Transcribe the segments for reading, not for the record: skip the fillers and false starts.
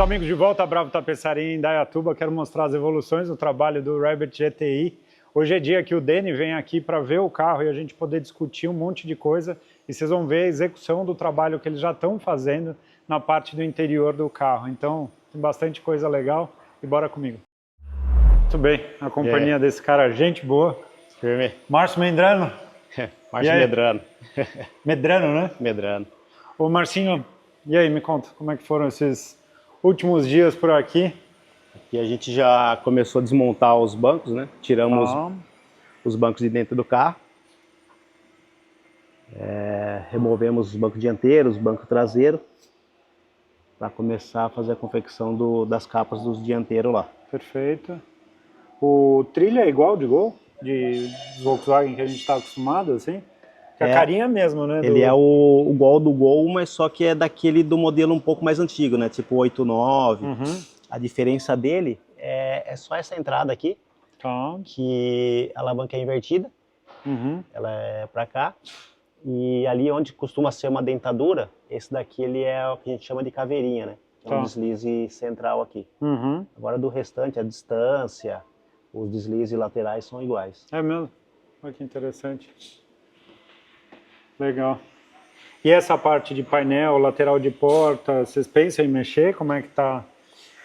amigos, de volta à Bravo Tapeçaria em Indaiatuba. Quero mostrar as evoluções do trabalho do Rabbit GTI. Hoje é dia que o Deni vem aqui para ver o carro e a gente poder discutir um monte de coisa. E vocês vão ver a execução do trabalho que eles já estão fazendo na parte do interior do carro. Então, tem bastante coisa legal e bora comigo. Muito bem, a companhia desse cara, gente boa. Firme. Márcio Medrano. Márcio Medrano. Medrano, né? Medrano. Ô Marcinho, e aí, me conta, como é que foram esses últimos dias por aqui? E a gente já começou a desmontar os bancos, né? Tiramos os bancos de dentro do carro. Removemos os bancos dianteiros, o banco traseiro, para começar a fazer a confecção das capas dos dianteiros lá. Perfeito. O trilho é igual de Gol? De Volkswagen que a gente está acostumado, assim? A carinha mesmo, né? Ele é o igual do Gol, mas só que é daquele do modelo um pouco mais antigo, né? Tipo 89. A diferença dele é só essa entrada aqui, que a alavanca é invertida. Ela é para cá. E ali onde costuma ser uma dentadura, esse daqui ele é o que a gente chama de caveirinha, né? É um deslize central aqui. Agora do restante, a distância, os deslizes laterais são iguais. É mesmo? Olha que interessante. Legal. E essa parte de painel, lateral de porta, vocês pensam em mexer? Como é que tá?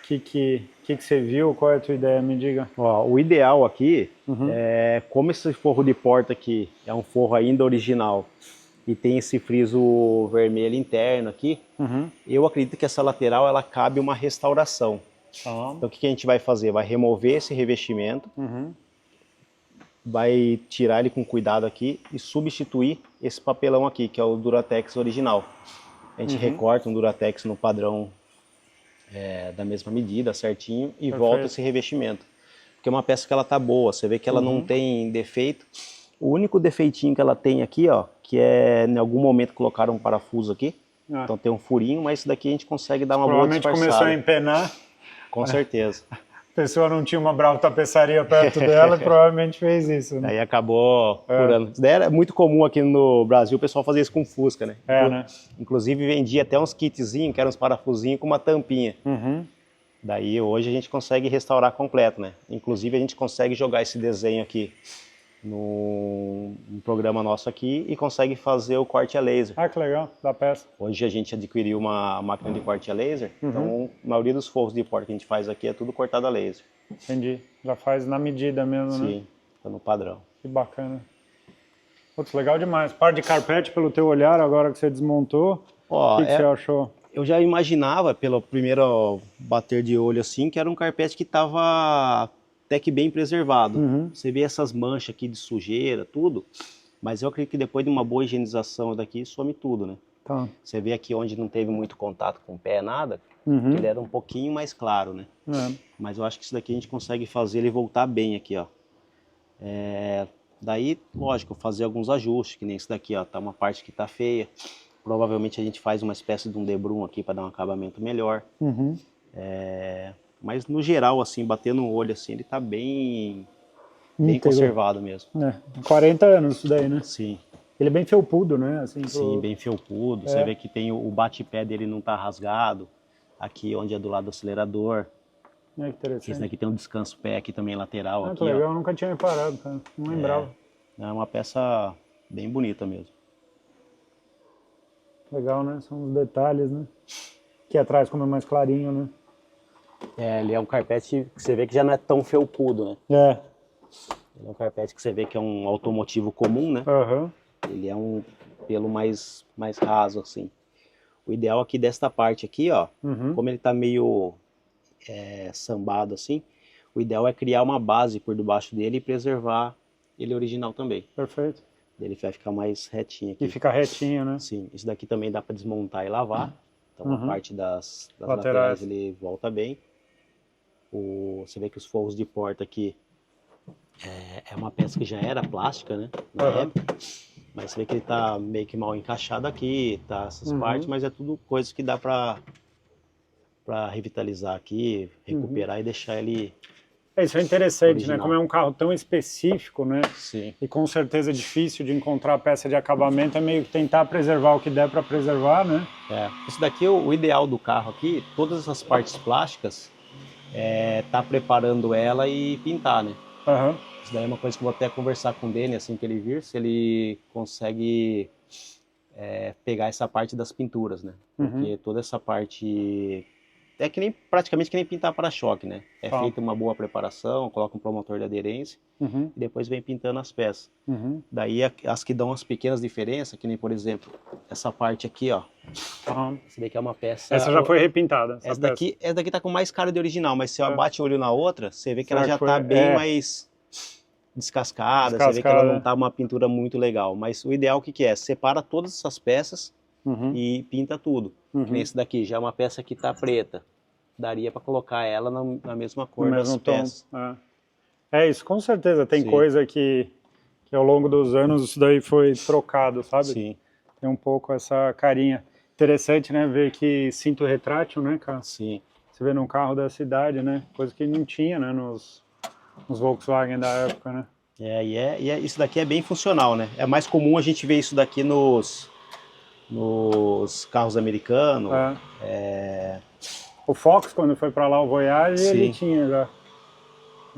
O que você viu? Qual é a tua ideia? Me diga. Ó, o ideal aqui é, como esse forro de porta aqui é um forro ainda original e tem esse friso vermelho interno aqui, eu acredito que essa lateral ela cabe uma restauração. Então o que a gente vai fazer? Vai remover esse revestimento, vai tirar ele com cuidado aqui e substituir esse papelão aqui, que é o Duratex original. A gente recorta um Duratex no padrão da mesma medida, certinho, e volta esse revestimento. Porque é uma peça que ela tá boa, você vê que ela não tem defeito. O único defeitinho que ela tem aqui, ó, que é em algum momento colocaram um parafuso aqui, então tem um furinho, mas isso daqui a gente consegue dar uma boa disfarçada. Começou a empenar. Com certeza. A pessoa não tinha uma Bravo Tapeçaria perto dela e provavelmente fez isso, né? Aí acabou furando. Isso daí era muito comum aqui no Brasil o pessoal fazer isso com Fusca, né? Né? Inclusive vendia até uns kitzinhos, que eram uns parafusinhos com uma tampinha. Daí hoje a gente consegue restaurar completo, né? Inclusive a gente consegue jogar esse desenho aqui no programa nosso aqui e consegue fazer o corte a laser. Ah, que legal, da peça. Hoje a gente adquiriu uma máquina de corte a laser, então a maioria dos forros de porta que a gente faz aqui é tudo cortado a laser. Entendi, já faz na medida mesmo, né? Sim, tá no padrão. Que bacana. Putz, legal demais. Par de carpete pelo teu olhar, agora que você desmontou, o que você achou? Eu já imaginava, pelo primeiro bater de olho assim, que era um carpete que estava até que bem preservado. Você vê essas manchas aqui de sujeira, tudo, mas eu acredito que depois de uma boa higienização daqui, some tudo, né? Você vê aqui onde não teve muito contato com o pé, nada, ele era um pouquinho mais claro, né? Mas eu acho que isso daqui a gente consegue fazer ele voltar bem aqui, ó. Daí, lógico, fazer alguns ajustes, que nem esse daqui, ó, tá uma parte que tá feia. Provavelmente a gente faz uma espécie de um debrum aqui para dar um acabamento melhor. Mas no geral, assim, batendo no olho, assim, ele tá bem conservado mesmo. 40 anos isso daí, né? Sim. Ele é bem felpudo, né? Assim, Sim, bem felpudo. Você vê que tem o bate-pé dele não tá rasgado. Aqui onde é do lado do acelerador. Que interessante. Esse daqui tem um descanso-pé aqui também lateral. Aqui, que legal, eu nunca tinha reparado, cara. Não lembrava. É uma peça bem bonita mesmo. Legal, né? São os detalhes, né? Aqui atrás como é mais clarinho, né? Ele é um carpete que você vê que já não é tão felpudo, né? Ele é um carpete que você vê que é um automotivo comum, né? Ele é um pelo mais raso, assim. O ideal aqui desta parte aqui, ó, como ele tá meio sambado assim, o ideal é criar uma base por debaixo dele e preservar ele original também. Perfeito. Ele vai ficar mais retinho aqui. E fica retinho, né? Sim, isso daqui também dá para desmontar e lavar. Então a parte das laterais ele volta bem. Você vê que os forros de porta aqui é uma peça que já era plástica, né? Na época. Mas você vê que ele tá meio que mal encaixado aqui, tá? Essas partes, mas é tudo coisa que dá para revitalizar aqui, recuperar e deixar ele Isso é interessante, original. né? Como é um carro tão específico, né? Sim. E com certeza é difícil de encontrar peça de acabamento, é meio que tentar preservar o que der para preservar, né? Esse daqui, o ideal do carro aqui, todas essas partes plásticas, tá preparando ela e pintar, né? Uhum. Isso daí é uma coisa que eu vou até conversar com o Dani assim que ele vir, se ele consegue pegar essa parte das pinturas, né? Porque toda essa parte é que nem, praticamente que nem pintar para-choque, né? É feita uma boa preparação, coloca um promotor de aderência e depois vem pintando as peças. Daí as que dão as pequenas diferenças, que nem por exemplo, essa parte aqui, ó. Essa daqui é uma peça... Essa já foi repintada, essa daqui tá com mais cara de original, mas se eu abate o olho na outra, você vê que ela já tá bem mais descascada, você vê que ela não tá uma pintura muito legal. Mas o ideal o que é? Separa todas essas peças e pinta tudo. Que nem esse daqui, já é uma peça que tá preta. Daria para colocar ela na mesma cor das peças. Isso com certeza. Tem coisa que ao longo dos anos isso daí foi trocado, sabe? Sim. Tem um pouco essa carinha. Interessante, né? Ver que cinto retrátil, né, cara? Sim. Você vê num carro da cidade, né? Coisa que não tinha, né? Nos Volkswagen da época, né? Isso daqui é bem funcional, né? É mais comum a gente ver isso daqui nos carros americanos. O Fox, quando foi para lá, o Voyage, ele tinha já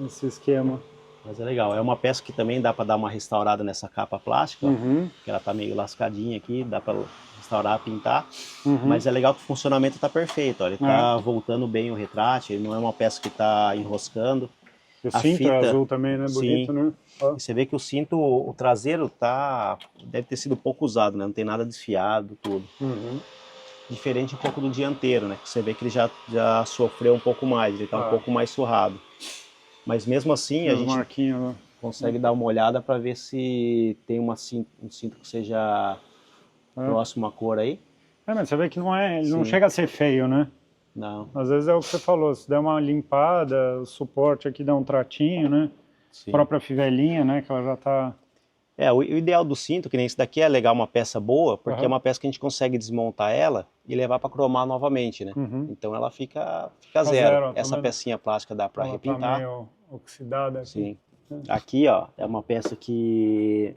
esse esquema. Mas é legal, é uma peça que também dá para dar uma restaurada nessa capa plástica, que ela tá meio lascadinha aqui, dá para restaurar, pintar, mas é legal que o funcionamento tá perfeito, ó, ele tá voltando bem o retrátil, ele não é uma peça que tá enroscando. O cinto é azul também, né? Bonito, né? E você vê que o cinto, o traseiro deve ter sido pouco usado, né? Não tem nada desfiado, tudo. Diferente um pouco do dianteiro, né? Que você vê que ele já sofreu um pouco mais, ele tá um pouco mais surrado. Mas mesmo assim, a gente consegue dar uma olhada para ver se tem um cinto que seja próximo à cor aí. Mas você vê que ele não chega a ser feio, né? Não. Às vezes é o que você falou, se der uma limpada, o suporte aqui dá um tratinho, né? A própria fivelinha, né? Que ela já tá... O ideal do cinto, que nem esse daqui, é legal uma peça boa, porque é uma peça que a gente consegue desmontar ela e levar para cromar novamente, né? Então ela fica zero. Essa pecinha plástica dá para repintar. Tá meio oxidada aqui. Sim. Aqui, ó, é uma peça que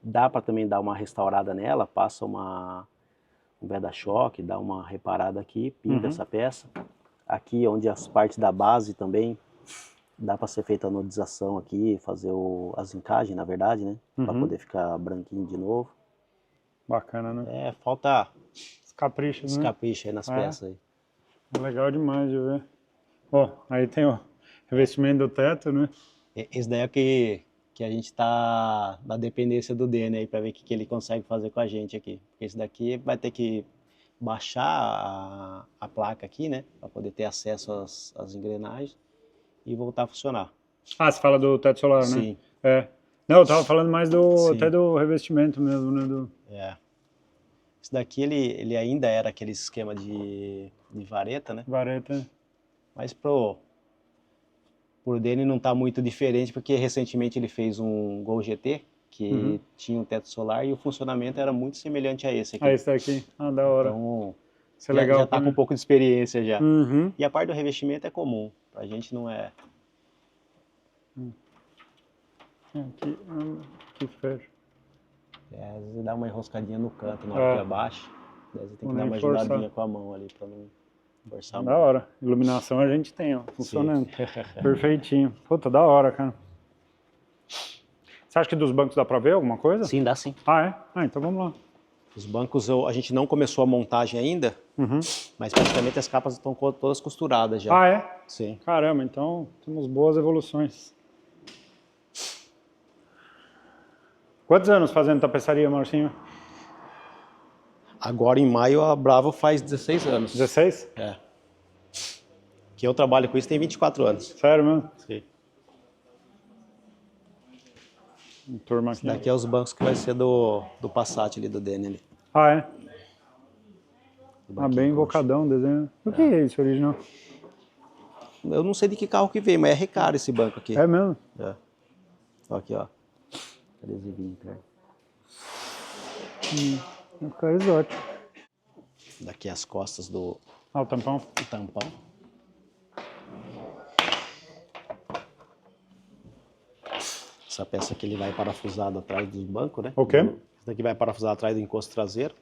dá para também dar uma restaurada nela, passa um guarda-choque, dá uma reparada aqui, pinta essa peça. Aqui, onde as partes da base também, dá para ser feita a anodização aqui, fazer as encaixes, na verdade, né? Para poder ficar branquinho de novo. Bacana, né? Falta capricho, né? Capricho aí nas peças aí. Legal demais de ver. Ó, aí tem o revestimento do teto, né? Esse daí é que a gente tá na dependência do Dene aí, para ver o que ele consegue fazer com a gente aqui. Porque esse daqui vai ter que baixar a placa aqui, né? Para poder ter acesso às engrenagens e voltar a funcionar. Você fala do teto solar, Sim. né? Não, eu tava falando mais até do revestimento mesmo, né? Esse daqui ele ainda era aquele esquema de vareta, né? Vareta. Mas por dele não tá muito diferente, porque recentemente ele fez um Gol GT, que tinha um teto solar e o funcionamento era muito semelhante a esse aqui. Esse daqui, da hora. Então, isso é legal, já tá com um pouco de experiência já. E a parte do revestimento é comum, pra gente não é... Aqui fecha. Às vezes dá uma enroscadinha no canto na hora que abaixa, daí você tem que dar uma ajudadinha com a mão ali pra não forçar muito. Da hora. Iluminação a gente tem, ó, funcionando. Perfeitinho. Puta, da hora, cara. Você acha que dos bancos dá pra ver alguma coisa? Sim, dá sim. Então vamos lá. Os bancos, a gente não começou a montagem ainda, mas praticamente as capas estão todas costuradas já. Sim. Caramba, então temos boas evoluções. Quantos anos fazendo tapeçaria, Marcinho? Agora em maio a Bravo faz 16 anos. 16? Que eu trabalho com isso tem 24 anos. Sério mesmo? Sim. Turma aqui. Daqui é os bancos que vai ser do Passat ali, do Dene ali. Bem invocadão o desenho. O que é isso original? Eu não sei de que carro que veio, mas é recaro esse banco aqui. É mesmo? Aqui, ó. Adesivinho, cara. Fica exótico. Daqui as costas do... o tampão? O tampão. Essa peça que ele vai parafusado atrás do banco, né? Ok. Esse daqui vai parafusado atrás do encosto traseiro.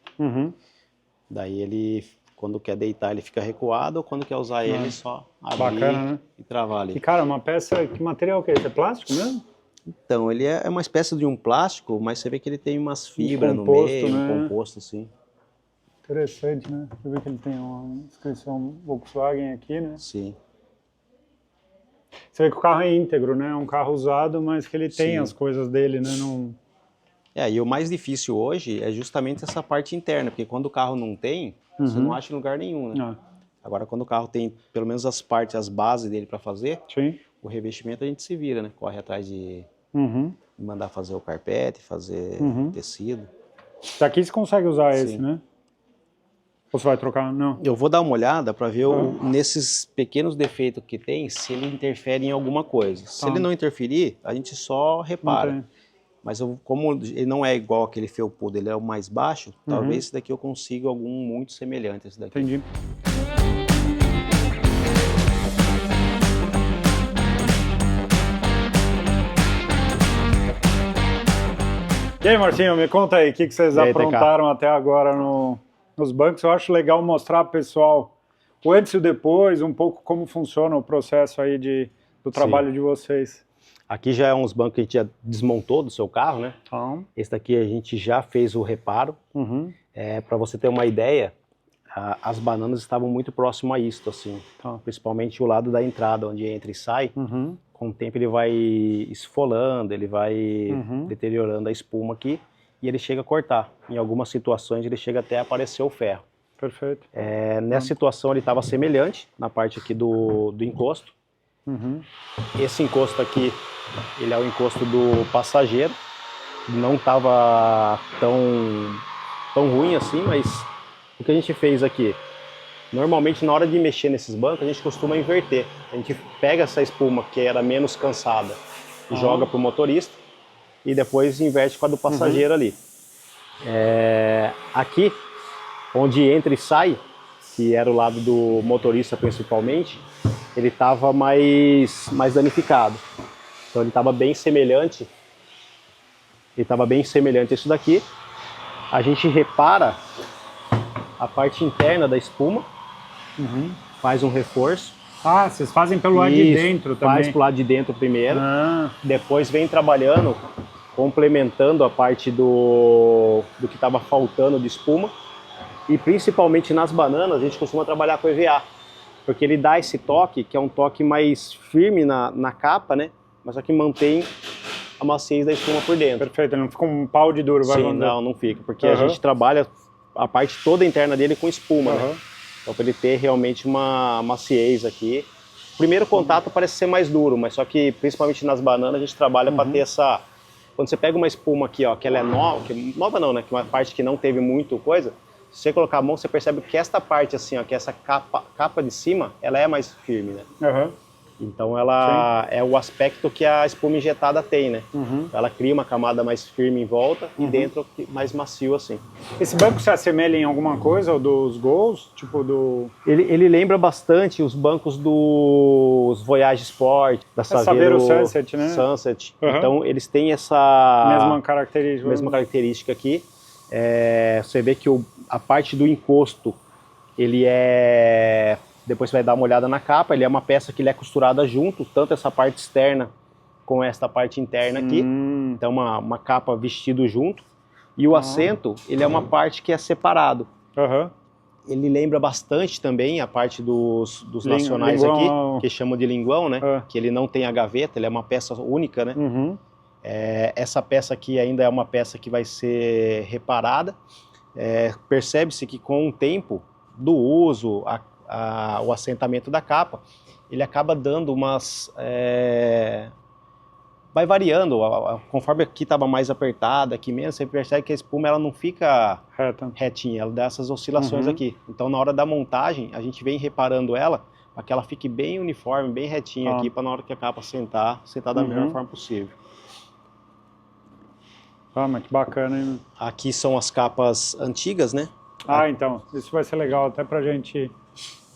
Daí ele, quando quer deitar, ele fica recuado, ou quando quer usar ele, só abrir. Bacana, né? E travar ali. E cara, uma peça, que material que é esse? É plástico mesmo? Então, ele é uma espécie de um plástico, mas você vê que ele tem umas fibras no composto, meio, né? um composto assim. Interessante, né? Você vê que ele tem uma inscrição Volkswagen aqui, né? Sim. Você vê que o carro é íntegro, né? É um carro usado, mas que ele tem as coisas dele, né? Não... E o mais difícil hoje é justamente essa parte interna, porque quando o carro não tem, você não acha em lugar nenhum, né? Agora, quando o carro tem pelo menos as partes, as bases dele para fazer, o revestimento a gente se vira, né? Corre atrás de mandar fazer o carpete, fazer tecido. Daqui você consegue usar esse, né? Ou você vai trocar? Não. Eu vou dar uma olhada para ver nesses pequenos defeitos que tem, se ele interfere em alguma coisa. Se ele não interferir, a gente só repara. Mas como ele não é igual aquele felpudo, ele é o mais baixo, talvez esse daqui eu consiga algum muito semelhante a esse daqui. Entendi. E aí, Martinho, me conta aí, o que vocês aprontaram até agora nos bancos? Eu acho legal mostrar pro pessoal o antes e o depois, um pouco como funciona o processo aí do trabalho de vocês. Aqui já é uns bancos que a gente já desmontou do seu carro, né? Esse daqui a gente já fez o reparo. Para você ter uma ideia, as bananas estavam muito próximo a isto, assim. Principalmente o lado da entrada, onde entra e sai. Com o tempo ele vai esfolando, ele vai deteriorando a espuma aqui e ele chega a cortar. Em algumas situações ele chega até a aparecer o ferro. Perfeito. Nessa situação ele estava semelhante na parte aqui do encosto. Esse encosto aqui, ele é o encosto do passageiro. Não estava tão ruim assim, mas o que a gente fez aqui? Normalmente na hora de mexer nesses bancos a gente costuma inverter. A gente pega essa espuma que era menos cansada e joga para o motorista e depois inverte com a do passageiro ali. Aqui, onde entra e sai, que era o lado do motorista principalmente, ele estava mais danificado. Então ele estava bem semelhante. Ele estava bem semelhante a isso daqui. A gente repara a parte interna da espuma, faz um reforço. Vocês fazem pelo lado de dentro também? Faz pro lado de dentro primeiro, depois vem trabalhando, complementando a parte do que estava faltando de espuma. E principalmente nas bananas a gente costuma trabalhar com EVA, porque ele dá esse toque, que é um toque mais firme na capa, né? Mas só que mantém a maciez da espuma por dentro. Perfeito, ele não fica um pau de duro, vai. Sim, não fica, porque a gente trabalha a parte toda interna dele com espuma, né? Então para ele ter realmente uma maciez aqui. O primeiro contato parece ser mais duro, mas só que principalmente nas bananas a gente trabalha para ter essa... Quando você pega uma espuma aqui, ó, que ela é nova, nova não, né? Que é uma parte que não teve muito coisa, se você colocar a mão, você percebe que esta parte assim, ó, que essa capa de cima, ela é mais firme, né? Então ela é o aspecto que a espuma injetada tem, né? Ela cria uma camada mais firme em volta e dentro mais macio assim. Esse banco se assemelha em alguma coisa ao dos Gols? Tipo do... Ele lembra bastante os bancos dos Voyage Sport, da Saveiro Sunset, né? Sunset. Então eles têm essa mesma característica aqui. Você vê que a parte do encosto, ele é... Depois você vai dar uma olhada na capa, ele é uma peça que ele é costurada junto, tanto essa parte externa com esta parte interna aqui. Então uma capa vestido junto. E o assento, ele é uma parte que é separado. Ele lembra bastante também a parte dos nacionais linguão. Aqui, que chamam de linguão, né? Que ele não tem a gaveta, ele é uma peça única, né? Essa peça aqui ainda é uma peça que vai ser reparada. Percebe-se que com o tempo do uso, o assentamento da capa, ele acaba dando umas... vai variando, conforme aqui estava mais apertada, aqui menos, você percebe que a espuma ela não fica retinha, ela dá essas oscilações aqui. Então na hora da montagem, a gente vem reparando ela, para que ela fique bem uniforme, bem retinha aqui, para na hora que a capa sentar da melhor forma possível. Mas que bacana, hein? Aqui são as capas antigas, né? Então, isso vai ser legal até pra gente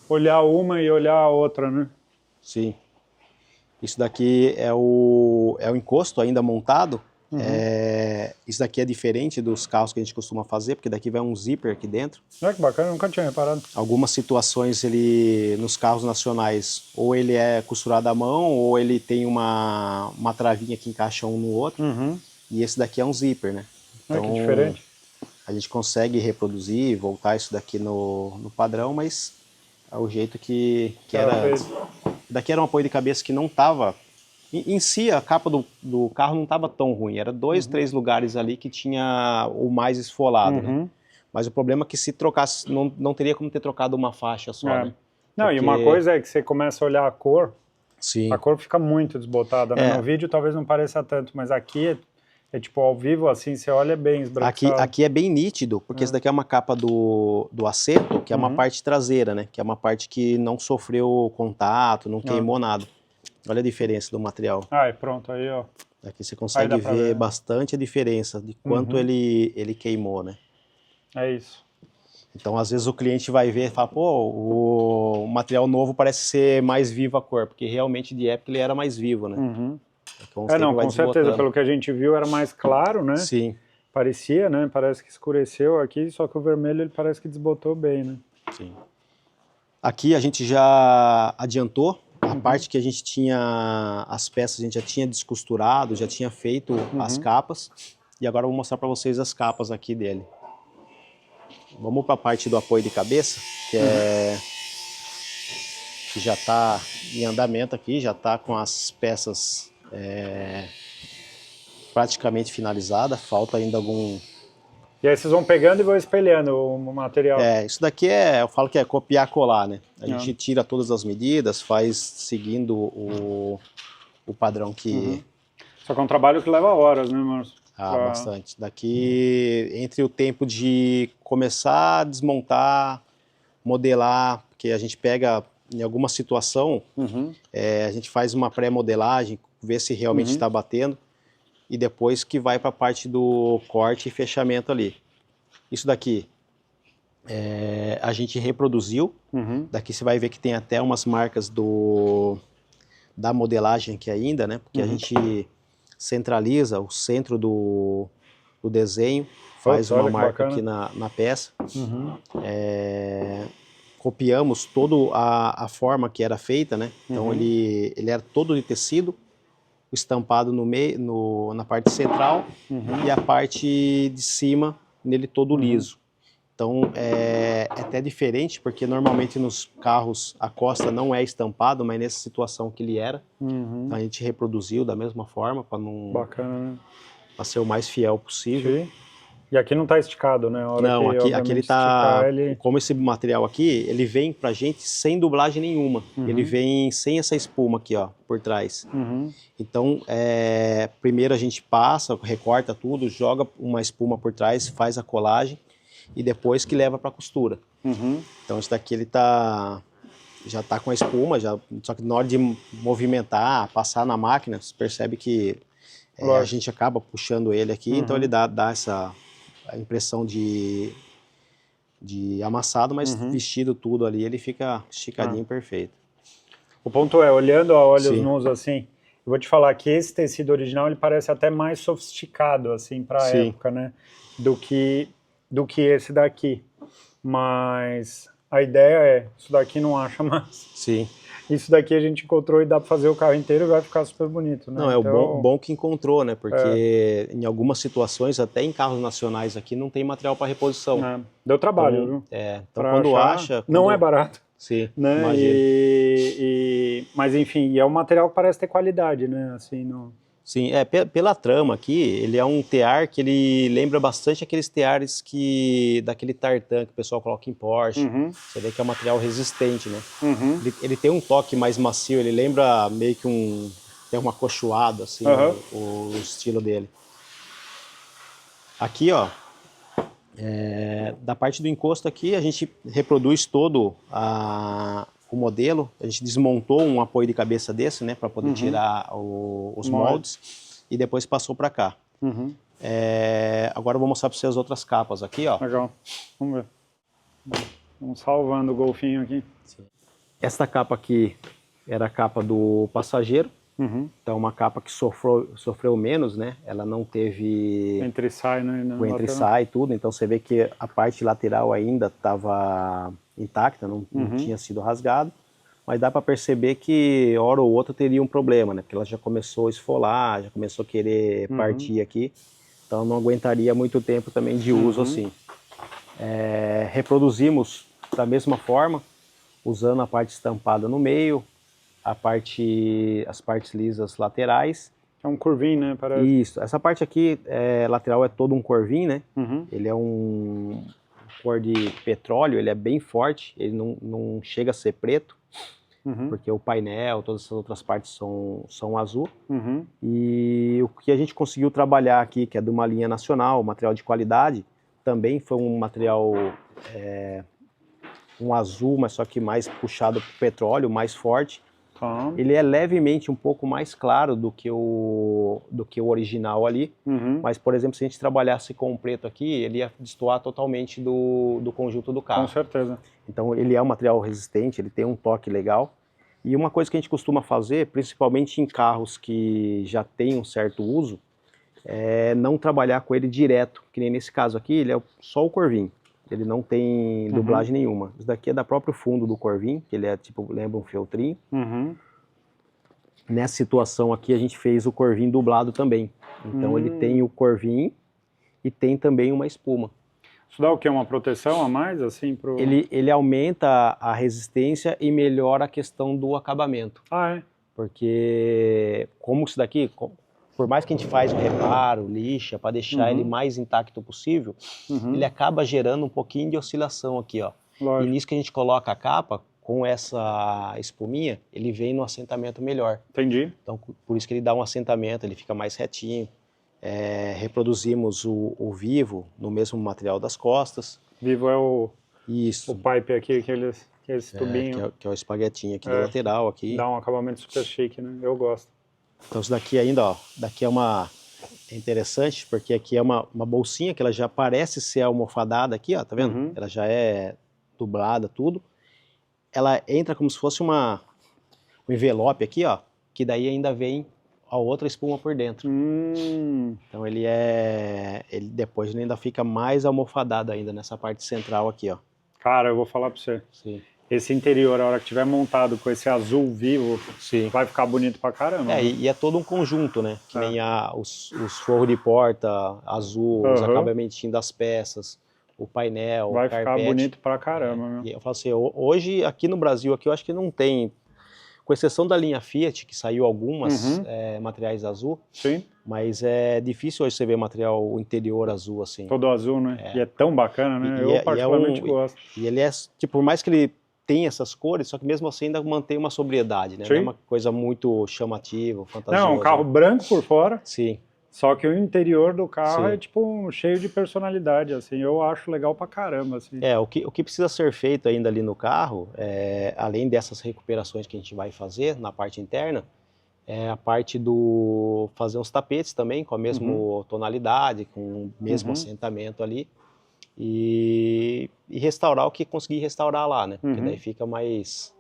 olhar uma e olhar a outra, né? Sim. Isso daqui é o encosto ainda montado. Isso daqui é diferente dos carros que a gente costuma fazer, porque daqui vai um zíper aqui dentro. Olha que bacana, eu nunca tinha reparado. Algumas situações nos carros nacionais, ou ele é costurado à mão, ou ele tem uma travinha que encaixa um no outro. E esse daqui é um zíper, né? Então, que diferente. A gente consegue reproduzir, voltar isso daqui no padrão, mas é o jeito que era antes. Daqui era um apoio de cabeça que não estava... Em si, a capa do carro não estava tão ruim. Era 2, 3 lugares ali que tinha o mais esfolado, né? Mas o problema é que se trocasse, não teria como ter trocado uma faixa só, né? Não, e uma coisa é que você começa a olhar a cor, Sim. A cor fica muito desbotada, né? No vídeo talvez não pareça tanto, mas aqui é tipo ao vivo, assim, você olha bem esbranquiçado. Aqui é bem nítido, porque esse daqui é uma capa do assento, que é uma parte traseira, né? Que é uma parte que não sofreu contato, não queimou nada. Olha a diferença do material. Pronto, aí ó. Aqui você consegue ver bastante a diferença de quanto ele queimou, né? É isso. Então, às vezes o cliente vai ver e fala, pô, o material novo parece ser mais vivo a cor, porque realmente de época ele era mais vivo, né? Não, com certeza, pelo que a gente viu era mais claro, né? Sim. Parecia, né? Parece que escureceu aqui, só que o vermelho ele parece que desbotou bem, né? Sim. Aqui a gente já adiantou. A parte que a gente tinha as peças, a gente já tinha descosturado, já tinha feito as capas. E agora eu vou mostrar para vocês as capas aqui dele. Vamos para a parte do apoio de cabeça, que já está em andamento aqui, já está com as peças praticamente finalizadas. Falta ainda algum... E aí vocês vão pegando e vão espelhando o material. Isso daqui eu falo que é copiar colar, né? A gente tira todas as medidas, faz seguindo o padrão que... Só que é um trabalho que leva horas, né, Márcio? Bastante. Daqui, entre o tempo de começar a desmontar, modelar, porque a gente pega em alguma situação, a gente faz uma pré-modelagem, vê se realmente está batendo, e depois que vai para a parte do corte e fechamento ali. Isso daqui a gente reproduziu, daqui você vai ver que tem até umas marcas da modelagem aqui ainda, né? Porque a gente centraliza o centro do desenho, faz uma marca aqui na peça, copiamos toda a forma que era feita, né? Então ele era todo de tecido, estampado no meio, na parte central, e a parte de cima nele todo liso. Então é até diferente, porque normalmente nos carros a costa não é estampado, mas nessa situação que ele era, então a gente reproduziu da mesma forma para não... Bacana, né? Para ser o mais fiel possível. Sim. E aqui não está esticado, né? Não, aqui ele está... Como esse material aqui, ele vem pra gente sem dublagem nenhuma. Ele vem sem essa espuma aqui, ó, por trás. Então, primeiro a gente passa, recorta tudo, joga uma espuma por trás, faz a colagem e depois que leva para costura. Então, esse daqui ele já está com a espuma, só que na hora de movimentar, passar na máquina, você percebe que a gente acaba puxando ele aqui, então ele dá essa impressão de amassado, mas vestido tudo ali, ele fica esticadinho, perfeito. O ponto é, olhando a olhos nus assim, eu vou te falar que esse tecido original ele parece até mais sofisticado assim para a época, né, do que esse daqui. Mas a ideia isso daqui não acha mais. Sim. Isso daqui a gente encontrou e dá para fazer o carro inteiro e vai ficar super bonito, né? Não, é então... o bom que encontrou, né? Porque em algumas situações, até em carros nacionais aqui, não tem material para reposição. Deu trabalho, então, viu? Então quando acha... Não é barato. Sim, né? Mas enfim, é um material que parece ter qualidade, né? Assim, Sim, pela trama aqui, ele é um tear que ele lembra bastante aqueles teares daquele tartan que o pessoal coloca em Porsche. Você vê que é um material resistente, né? Ele tem um toque mais macio, ele lembra meio que tem uma acolchoado, assim, o estilo dele. Aqui, ó, da parte do encosto aqui, a gente reproduz todo o modelo, a gente desmontou um apoio de cabeça desse, né, para poder tirar os moldes, e depois passou para cá. Agora eu vou mostrar para vocês as outras capas aqui, ó. Legal, vamos ver. Vamos salvando o golfinho aqui. Sim. Esta capa aqui era a capa do passageiro, Então, uma capa que sofreu menos, né? Ela não teve... Entre e sai, né? O entre e sai, tudo. Então, você vê que a parte lateral ainda estava intacta, não tinha sido rasgado. Mas dá para perceber que, hora ou outra, teria um problema, né? Porque ela já começou a esfolar, já começou a querer partir aqui. Então, não aguentaria muito tempo também de uso assim. Reproduzimos da mesma forma, usando a parte estampada no meio, as partes lisas laterais. É um curvinho, né? Parece. Isso. Essa parte aqui, lateral, é todo um corvinho, né? Ele é um cor de petróleo, ele é bem forte, ele não chega a ser preto, porque o painel, todas essas outras partes são azul. E o que a gente conseguiu trabalhar aqui, que é de uma linha nacional, material de qualidade, também foi um material, um azul, mas só que mais puxado para o petróleo, mais forte. Ele é levemente um pouco mais claro do que o original ali, mas, por exemplo, se a gente trabalhasse com o preto aqui, ele ia destoar totalmente do conjunto do carro. Com certeza. Então, ele é um material resistente, ele tem um toque legal. E uma coisa que a gente costuma fazer, principalmente em carros que já têm um certo uso, é não trabalhar com ele direto, que nem nesse caso aqui, ele é só o corvinho. Ele não tem dublagem nenhuma. Isso daqui é da próprio fundo do corvinho, que ele é tipo, lembra um feltrinho. Nessa situação aqui a gente fez o corvinho dublado também. Então ele tem o corvinho e tem também uma espuma. Isso dá o quê? Uma proteção a mais, assim, pro... Ele aumenta a resistência e melhora a questão do acabamento. Ah, é? Porque como isso daqui, por mais que a gente faz o reparo, lixa, para deixar ele mais intacto possível, ele acaba gerando um pouquinho de oscilação aqui, ó. Lógico. E nisso que a gente coloca a capa, com essa espuminha, ele vem no assentamento melhor. Entendi. Então, por isso que ele dá um assentamento, ele fica mais retinho. Reproduzimos o Vivo no mesmo material das costas. Vivo é o Isso. pipe aqui, aqueles tubinhos. Que é o espaguetinho aqui da lateral. Aqui. Dá um acabamento super chique, né? Eu gosto. Então isso daqui ainda, ó, daqui é interessante, porque aqui é uma bolsinha que ela já parece ser almofadada aqui, ó, tá vendo? Ela já é dublada, tudo. Ela entra como se fosse um envelope aqui, ó, que daí ainda vem a outra espuma por dentro. Então ele depois ele ainda fica mais almofadado ainda nessa parte central aqui, ó. Cara, eu vou falar pra você. Sim. Esse interior, a hora que tiver montado com esse azul vivo, Sim. vai ficar bonito pra caramba. E é todo um conjunto, né? Que nem os forros de porta azul, os acabamentinhos das peças, o painel, vai o carpete. Vai ficar bonito pra caramba, meu. E eu falo assim, hoje aqui no Brasil, aqui eu acho que não tem, com exceção da linha Fiat, que saiu algumas materiais azul. Sim. Mas é difícil hoje você ver material interior azul assim. Todo azul, né? E é tão bacana, né? Eu particularmente gosto. E ele é, tipo, por mais que ele tem essas cores, só que mesmo assim ainda mantém uma sobriedade, né? Sim. Não é uma coisa muito chamativa, fantasiosa. Não, um carro branco por fora. Sim. Só que o interior do carro é tipo cheio de personalidade, assim. Eu acho legal pra caramba, assim. O que precisa ser feito ainda ali no carro, além dessas recuperações que a gente vai fazer na parte interna, é a parte do fazer uns tapetes também com a mesma tonalidade, com o mesmo assentamento ali. E restaurar o que conseguir restaurar lá, né? Porque daí fica mais...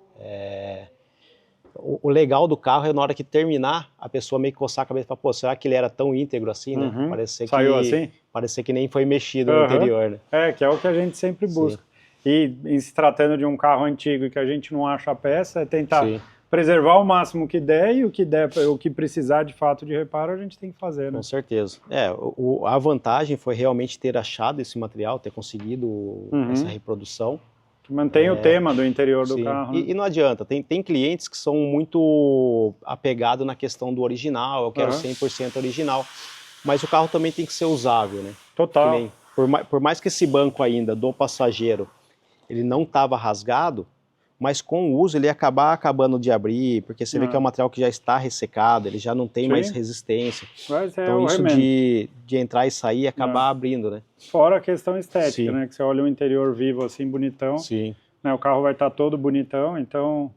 O legal do carro é na hora que terminar, a pessoa meio que coçar a cabeça e falar, pô, será que ele era tão íntegro assim, né? Saiu assim? Parecer que nem foi mexido no interior, né? Que é o que a gente sempre busca. E em se tratando de um carro antigo e que a gente não acha a peça, é tentar preservar o máximo que der e o que precisar de fato de reparo a gente tem que fazer, né? Com certeza. A vantagem foi realmente ter achado esse material, ter conseguido essa reprodução. Que mantém o tema do interior do carro. Né? E não adianta, tem clientes que são muito apegados na questão do original, eu quero 100% original. Mas o carro também tem que ser usável, né? Total. Por mais que esse banco ainda do passageiro, ele não estava rasgado, mas com o uso ele ia acabar acabando de abrir, porque você vê que é um material que já está ressecado, ele já não tem mais resistência. Então isso de entrar e sair e acabar abrindo, né? Fora a questão estética, né? Que você olha o interior vivo assim, bonitão. Sim. Né? O carro vai estar todo bonitão, então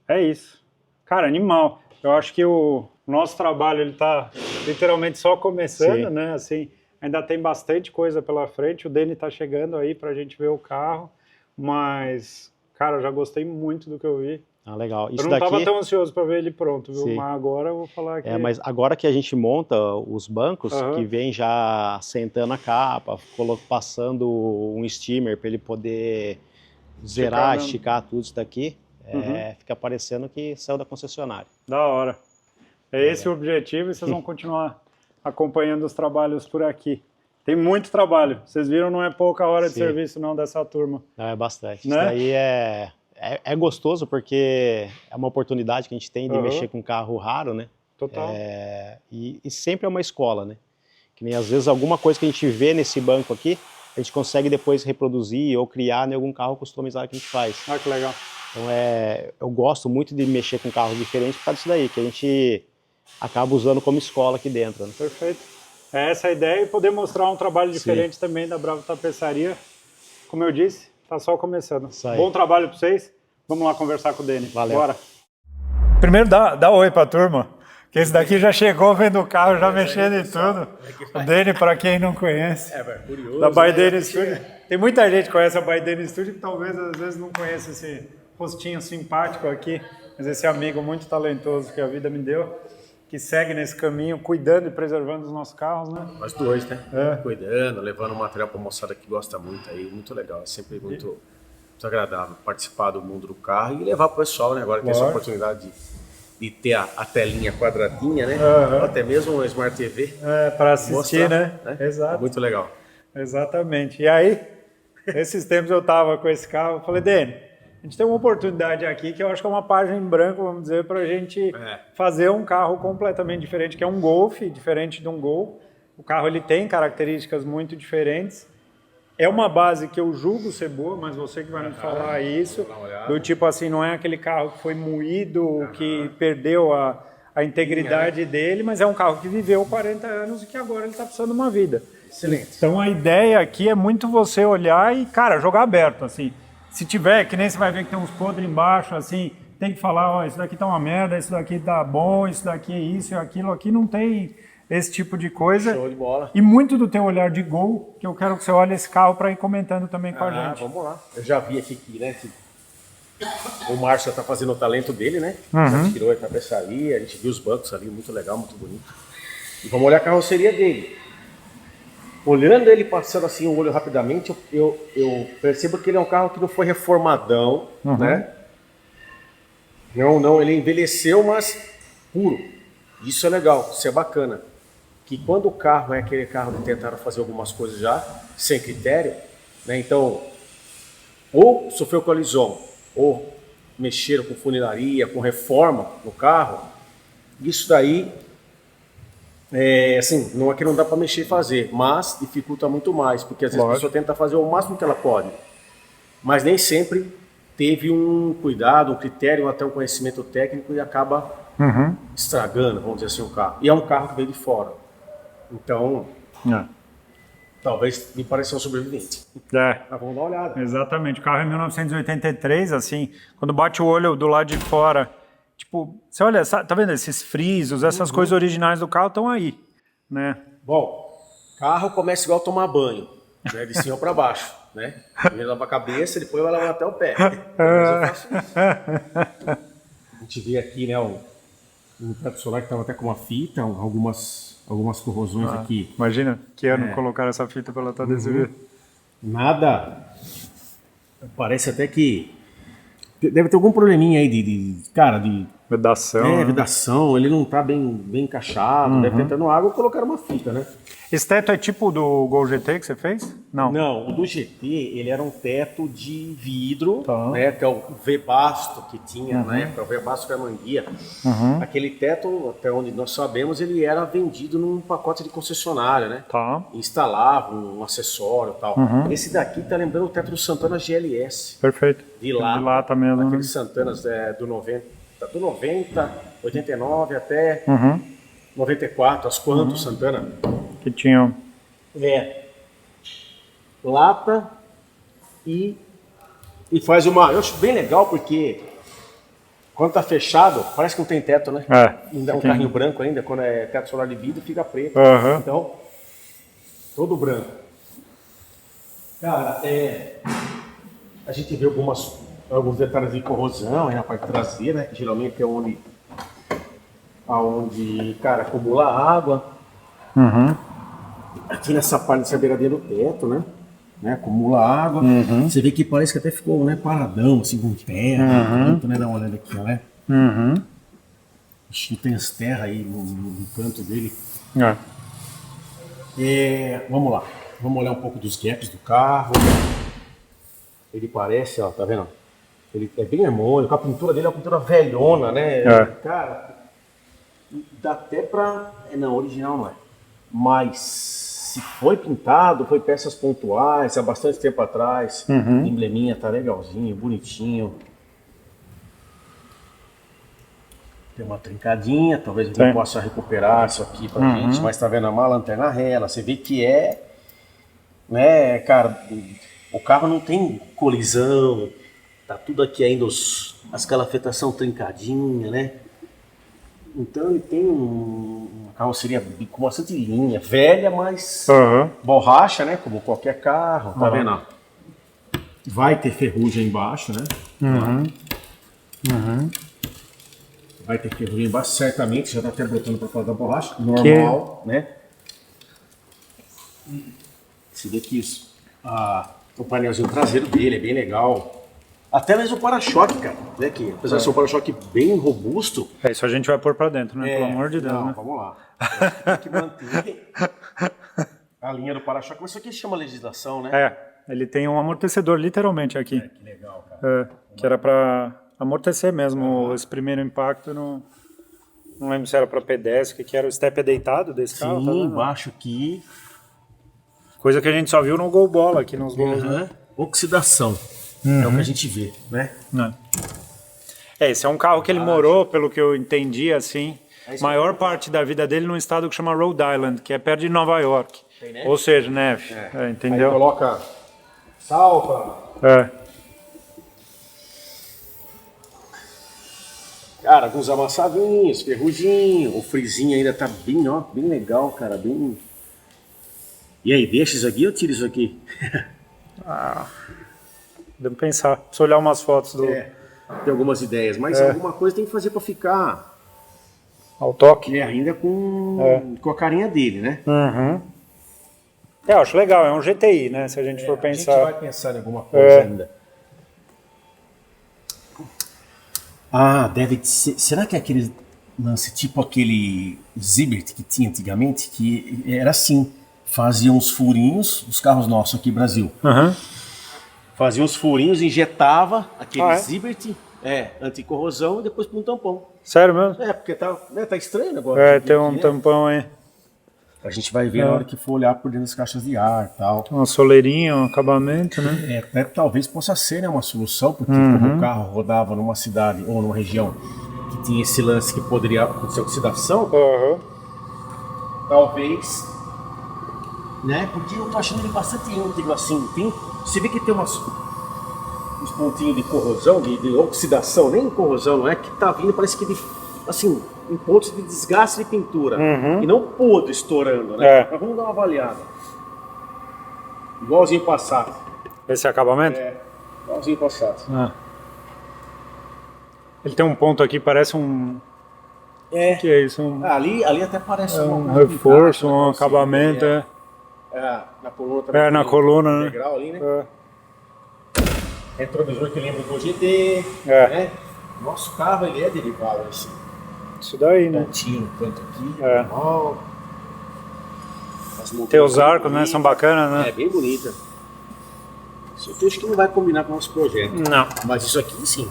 é isso. Cara, animal. Eu acho que o nosso trabalho ele tá literalmente só começando, né? Assim, ainda tem bastante coisa pela frente. O Deni tá chegando aí pra gente ver o carro, mas... Cara, eu já gostei muito do que eu vi. Ah, legal. Eu não estava tão ansioso para ver ele pronto, viu? Sim. Mas agora eu vou falar que... Mas agora que a gente monta os bancos, que vem já sentando a capa, passando um steamer para ele poder zerar, esticar tudo isso daqui, fica parecendo que saiu da concessionária. Da hora. É esse o objetivo e vocês vão continuar acompanhando os trabalhos por aqui. Tem muito trabalho. Vocês viram, não é pouca hora de serviço não dessa turma. Não, é bastante. Né? Isso daí é gostoso porque é uma oportunidade que a gente tem de mexer com um carro raro, né? Total. E sempre é uma escola, né? Que nem às vezes alguma coisa que a gente vê nesse banco aqui, a gente consegue depois reproduzir ou criar em algum carro customizado que a gente faz. Ah, que legal. Então eu gosto muito de mexer com carros diferentes por causa disso daí, que a gente acaba usando como escola aqui dentro. Né? Perfeito. É essa a ideia e poder mostrar um trabalho diferente também da Bravo Tapeçaria. Como eu disse, tá só começando. Bom trabalho para vocês. Vamos lá conversar com o Deni. Valeu. Bora. Primeiro dá oi para a turma, que esse daqui já chegou vendo o carro, já mexendo em tudo. O Deni, para quem não conhece, curioso, da By Deni Studio. Tem muita gente que conhece a By Deni Studio que talvez às vezes não conheça esse rostinho simpático aqui, mas esse amigo muito talentoso que a vida me deu, que segue nesse caminho, cuidando e preservando os nossos carros, né? Nós dois, né? Cuidando, levando material para a moçada que gosta muito aí, muito legal. É sempre muito agradável participar do mundo do carro e levar para o pessoal, né? Agora tem essa oportunidade de ter a telinha quadradinha, né? Ou até mesmo uma Smart TV. Para assistir, mostrar, né? Exato. É muito legal. Exatamente. E aí, esses tempos eu tava com esse carro, falei, Deni, a gente tem uma oportunidade aqui que eu acho que é uma página em branco, vamos dizer, para a gente fazer um carro completamente diferente, que é um Golf, diferente de um Gol. O carro ele tem características muito diferentes. É uma base que eu julgo ser boa, mas você que vai me falar isso, do tipo assim, não é aquele carro que foi moído, que perdeu a integridade dele, mas é um carro que viveu 40 anos e que agora ele está precisando de uma vida. Excelente. Então a ideia aqui é muito você olhar e, cara, jogar aberto, assim. Se tiver, que nem você vai ver que tem uns podres embaixo, assim, tem que falar, ó, isso daqui tá uma merda, isso daqui tá bom, isso daqui é isso e aquilo. Aqui não tem esse tipo de coisa. Show de bola. E muito do teu olhar de Gol, que eu quero que você olhe esse carro para ir comentando também com a gente. Vamos lá. Eu já vi aqui né, que o Márcio tá fazendo o talento dele, né? Já tirou a tapeçaria, a gente viu os bancos ali, muito legal, muito bonito. E vamos olhar a carroceria dele. Olhando ele passando assim o olho rapidamente, eu percebo que ele é um carro que não foi reformadão, né? Não, ele envelheceu, mas puro. Isso é legal, isso é bacana. Que quando o carro é aquele carro que tentaram fazer algumas coisas já, sem critério, né? Então, ou sofreu colisão, ou mexeram com funilaria, com reforma no carro, isso daí, assim, não é que não dá para mexer e fazer, mas dificulta muito mais, porque às vezes a pessoa tenta fazer o máximo que ela pode, mas nem sempre teve um cuidado, um critério, até um conhecimento técnico e acaba estragando, vamos dizer assim, o carro. E é um carro que veio de fora. Então, talvez me pareça um sobrevivente. Mas vamos dar uma olhada. Exatamente. O carro é 1983, assim, quando bate o olho do lado de fora, tipo, você olha, tá vendo esses frisos, essas coisas originais do carro estão aí, né? Bom, carro começa igual a tomar banho, né? De cima para baixo, né? Primeiro lava a cabeça, depois vai lavar até o pé. Eu faço isso. A gente vê aqui, né, um teto solar que estava até com uma fita, algumas corrosões aqui. Imagina que ano colocaram essa fita para ela estar desse jeito. Nada. Parece até que deve ter algum probleminha aí de vedação. Vedação, ele não tá bem encaixado, deve ter entrando água, colocaram uma fita, né? Esse teto é tipo do Gol GT que você fez? Não. Não, o do GT, ele era um teto de vidro, né? Que é o V-Basto que tinha na época, o V-Basto que era uma manguia. Aquele teto, até onde nós sabemos, ele era vendido num pacote de concessionária, né? Instalava um acessório e tal. Esse daqui tá lembrando o teto do Santana GLS. Perfeito. De lá. De lá tá mesmo. Aqueles Santanas do 90, 89 até 94, as quantos Santana? Que tinham. Lata e faz uma. Eu acho bem legal porque quando tá fechado, parece que não tem teto, né? Ainda é um carrinho branco ainda, quando é teto solar de vidro fica preto. Então, todo branco. Cara, a gente vê alguns detalhes de corrosão aí na parte traseira, né? Que geralmente é onde, cara, acumula água. Aqui nessa parte dessa beiradinha do teto, né? Acumula água. Você vê que parece que até ficou, né, paradão, assim, com terra. Tanto, né? Dá uma olhada aqui, ó, né? Acho que tem as terras aí no canto dele. Vamos lá. Vamos olhar um pouco dos gaps do carro. Ele parece, ó, tá vendo? Ele é bem harmônico, a pintura dele é uma pintura velhona, né? Cara, dá até pra... Não, original não é. Mas se foi pintado, foi peças pontuais, há bastante tempo atrás. Embleminha tá legalzinho, bonitinho. Tem uma trincadinha, talvez alguém possa recuperar isso aqui pra gente. Mas tá vendo a lanterna rela, você vê que né, cara, o carro não tem colisão, tá tudo aqui ainda, as calafetação trincadinha, né? Então ele tem uma carroceria com bastante linha, velha, mas borracha, né? Como qualquer carro, tá vendo? Vai ter ferrugem embaixo, né? Vai ter ferrugem embaixo, certamente, já tá até brotando pra fora da borracha, normal, né? Você vê que o painelzinho traseiro dele é bem legal. Até mesmo o para-choque, cara, né? Que apesar de ser um para-choque bem robusto. Isso a gente vai pôr pra dentro, né? Pelo amor de Deus, não, né? Vamos lá. Tem que manter a linha do para-choque, mas isso aqui chama legislação, né? Ele tem um amortecedor literalmente aqui. Que legal, cara. Que era pra amortecer mesmo esse primeiro impacto. Não lembro se era pra pedestre, que era o step deitado desse carro. Sim, embaixo aqui. Coisa que a gente só viu no Gol Bola, aqui nos gols, né? Oxidação. É o que a gente vê, né? Esse é um carro que ele morou, pelo que eu entendi, assim, maior parte da vida dele num estado que chama Rhode Island, que é perto de Nova York. Ou seja, neve. Entendeu? Aí coloca sal Cara, alguns amassadinhos, ferruginho, o frisinho ainda tá bem, ó, bem legal, cara, bem... E aí, deixa isso aqui ou tira isso aqui? Deve pensar, preciso olhar umas fotos do... Tem algumas ideias, mas alguma coisa tem que fazer pra ficar... Ao toque. Ainda com a carinha dele, né? Eu acho legal, é um GTI, né? Se a gente for pensar... A gente vai pensar em alguma coisa ainda. Deve ser... Será que é aquele lance tipo aquele Zibert que tinha antigamente? Que era assim, fazia uns furinhos, os carros nossos aqui no Brasil. Fazia uns furinhos, injetava aquele Zibert, anticorrosão, e depois põe um tampão. Sério mesmo? Porque tá estranho o negócio. Tem um tampão aí. A gente vai ver na hora que for olhar por dentro das caixas de ar e tal. Uma soleirinha, um acabamento, né? Até talvez possa ser, né, uma solução, porque como o carro rodava numa cidade ou numa região que tinha esse lance que poderia acontecer oxidação, talvez, né, porque eu tô achando ele bastante íntegro assim, você vê que tem uns pontinhos de corrosão, de oxidação, nem corrosão, não é, que tá vindo, parece que assim, em pontos de desgaste de pintura, e não podre estourando, né? Mas vamos dar uma avaliada. Igualzinho Passat. Esse acabamento? Igualzinho Passat. Ele tem um ponto aqui, parece um... que é isso? Ali até parece um reforço, um acabamento, na coluna também. Na coluna, né? Integral ali, né? Retrovisor que lembra do GT, né? Nosso carro, ele é derivado assim. Isso daí, né? Pontinho no canto aqui, normal. Tem os arcos, né? São bacanas, né? Bem bonita. Isso aqui acho que não vai combinar com o nosso projeto. Não. Mas isso aqui sim.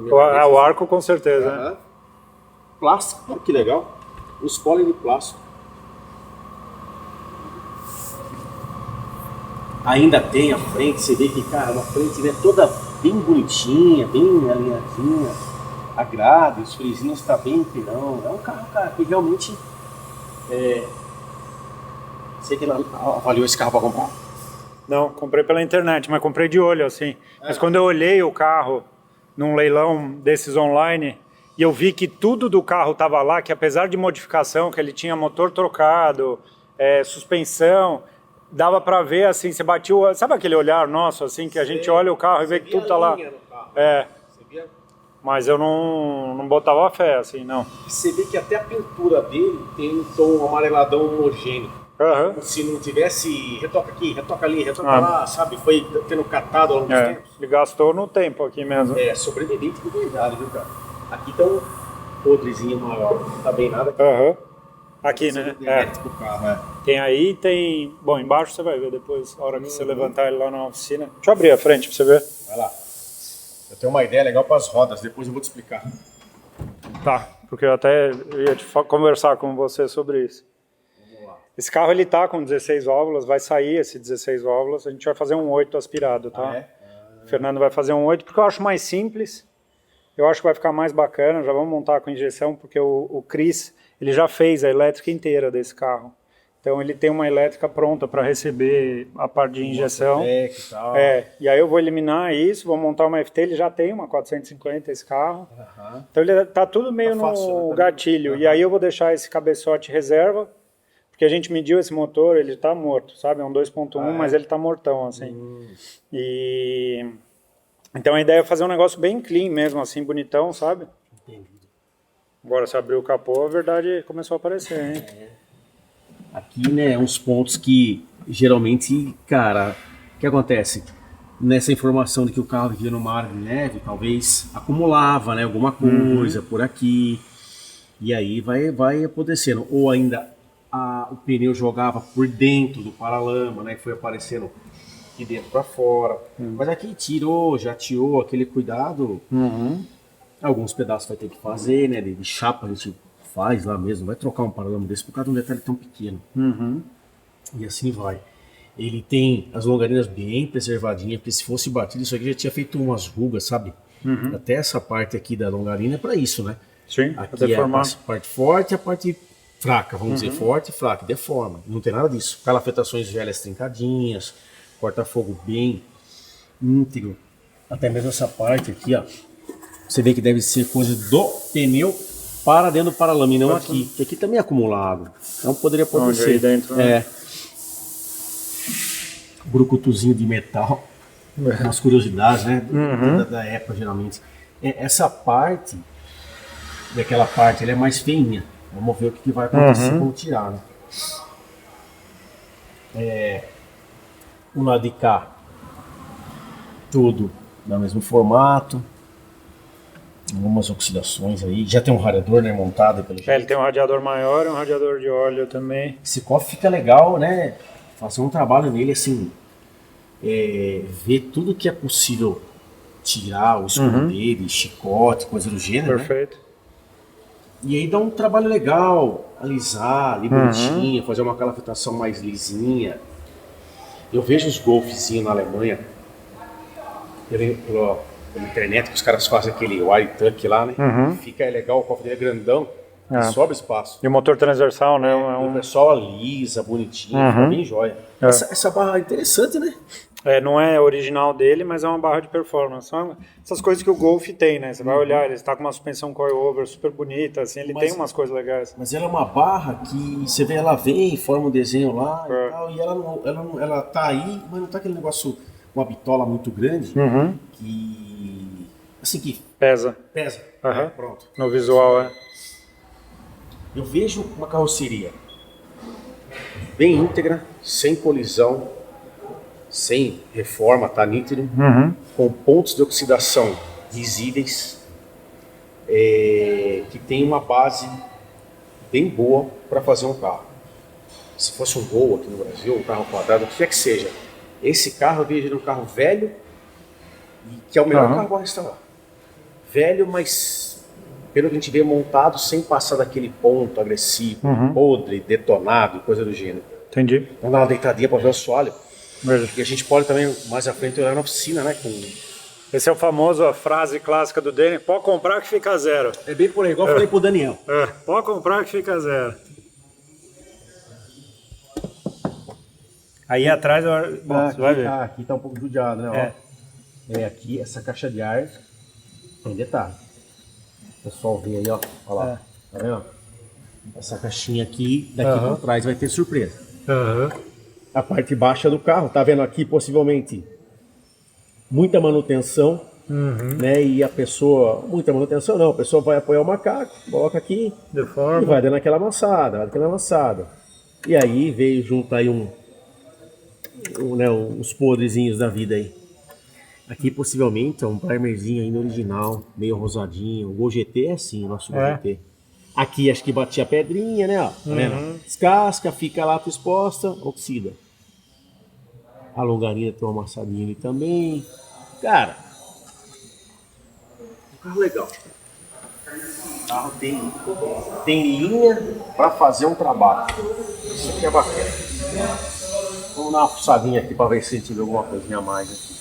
O arco com certeza. Plástico, olha que legal. Um spoiler de plástico. Ainda tem a frente, você vê que, cara, uma frente, né, toda bem bonitinha, bem alinhadinha. A grade, os frisinhos tá bem empinão. É um carro, cara, que realmente sei que não avaliou esse carro para comprar. Não, comprei pela internet, mas comprei de olho, assim. Mas quando eu olhei o carro num leilão desses online, e eu vi que tudo do carro estava lá, que apesar de modificação, que ele tinha motor trocado, suspensão, dava para ver, assim, você batia, sabe aquele olhar nosso, assim, que a gente olha o carro e vê que tudo tá lá? É. Você via? Mas eu não botava fé, assim, não. Você vê que até a pintura dele tem um tom amareladão homogêneo. Aham. Se não tivesse retoca aqui, retoca ali, retoca lá, sabe? Foi tendo catado ao longo dos tempos. Ele gastou no tempo aqui mesmo. É, sobrevivente de verdade, viu, cara? Aqui tá um podrezinho maior, não tá bem nada. Aham. Aqui, né? Elétrico o carro, é. Tem aí, tem... Bom, embaixo você vai ver depois, a hora que você levantar ele lá na oficina. Deixa eu abrir a frente pra você ver. Vai lá. Eu tenho uma ideia legal para as rodas, depois eu vou te explicar. Tá, porque eu até ia conversar com você sobre isso. Vamos lá. Esse carro ele tá com 16 válvulas, vai sair esse 16 válvulas, a gente vai fazer um 8 aspirado, tá? Ah, é? O Fernando vai fazer um 8 porque eu acho mais simples, eu acho que vai ficar mais bacana, já vamos montar com injeção, porque o Chris, ele já fez a elétrica inteira desse carro. Então ele tem uma elétrica pronta para receber a parte de injeção. E tal. E aí eu vou eliminar isso, vou montar uma FT, ele já tem uma 450 esse carro. Então ele tá tudo meio fácil, no né? gatilho. E aí eu vou deixar esse cabeçote reserva, porque a gente mediu esse motor, ele tá morto, sabe? É um 2.1, mas ele tá mortão, assim. E... Então a ideia é fazer um negócio bem clean mesmo, assim, bonitão, sabe? Entendi. Agora se abrir o capô, a verdade começou a aparecer, hein? Aqui, né, uns pontos que geralmente, cara, o que acontece? Nessa informação de que o carro vivia numa área de neve, talvez acumulava, né, alguma coisa por aqui, e aí vai acontecendo. Ou ainda o pneu jogava por dentro do paralama, né, que foi aparecendo de dentro para fora. Mas aqui já tirou aquele cuidado. Alguns pedaços vai ter que fazer, né, de chapa a gente faz lá mesmo, vai trocar um paralama desse por causa de um detalhe tão pequeno. E assim vai. Ele tem as longarinas bem preservadinhas, porque se fosse batido, isso aqui já tinha feito umas rugas, sabe? Até essa parte aqui da longarina é para isso, né? Sim, aqui é a parte forte e a parte fraca, vamos dizer, forte e fraca, deforma. Não tem nada disso. Calafetações velhas trincadinhas, corta-fogo bem íntegro. Até mesmo essa parte aqui, ó. Você vê que deve ser coisa do pneu para dentro do paralama e não aqui. Porque aqui também é acumulado. Então poderia acontecer. Aí dentro, né? Brucutuzinho de metal. Umas curiosidades, né? Da época, geralmente. Essa parte, daquela parte, ela é mais feinha. Vamos ver o que vai acontecer quando tirar, né? O lado de cá, tudo no mesmo formato. Algumas oxidações aí. Já tem um radiador, né, montado pelo jeito. Ele tem um radiador maior e um radiador de óleo também. Esse cofre fica legal, né? Fazer um trabalho nele assim, ver tudo que é possível tirar, o esconder, de chicote, coisa do gênero. Perfeito. Né? E aí dá um trabalho legal, alisar ali bonitinho, fazer uma calafetação mais lisinha. Eu vejo os golfezinhos na Alemanha, pela internet, que os caras fazem aquele wire tuck lá, né? Fica legal, o cofre dele é grandão, e sobra espaço. E o motor transversal, né? O pessoal alisa, bonitinho, fica bem jóia. Essa barra é interessante, né? Não é original dele, mas é uma barra de performance. São essas coisas que o Golf tem, né? Você vai olhar, ele está com uma suspensão coil-over super bonita, assim, ele tem umas coisas legais. Mas ela é uma barra que você vê, ela vem, forma um desenho lá e tal, e ela tá aí, mas não tá aquele negócio, uma bitola muito grande, que, assim, que pesa. Pronto. No visual, Eu vejo uma carroceria bem íntegra, sem colisão, sem reforma, tá nítido, com pontos de oxidação visíveis, que tem uma base bem boa para fazer um carro. Se fosse um Gol aqui no Brasil, um carro quadrado, o que quer que seja, esse carro eu vejo ele um carro velho, que é o melhor carro para restaurar. Velho, mas pelo que a gente vê montado sem passar daquele ponto agressivo, podre, detonado e coisa do gênero. Entendi. Vamos dar uma deitadinha para ver o assoalho. E a gente pode também, mais à frente, olhar na oficina, né? Esse é o famoso, a frase clássica do Danny, pode comprar que fica zero. É bem por aí, igual eu falei pro Daniel. Pode comprar que fica zero. Aí atrás, você vai ver. Aqui tá um pouco judiado, né? Aqui, essa caixa de ar tem detalhe. O pessoal vê aí, ó. Olha lá. Tá vendo? Essa caixinha aqui, daqui pra trás vai ter surpresa. A parte baixa do carro, tá vendo aqui possivelmente muita manutenção, né? E a pessoa, muita manutenção não, a pessoa vai apoiar o macaco, coloca aqui e vai dando aquela amassada, vai dando aquela amassada. E aí veio junto aí né, uns podrezinhos da vida aí. Aqui possivelmente é um primerzinho ainda original, meio rosadinho. O Gol GT é assim, o nosso Gol GT. Aqui acho que batia pedrinha, né? Ó, tá vendo? Descasca, fica lá exposta, oxida. A longarina tem uma amassadinha ali também. Cara, um carro legal. O carro tem linha para fazer um trabalho. Isso aqui é bacana. Vamos dar uma puxadinha aqui para ver se a gente vê alguma coisinha a mais aqui.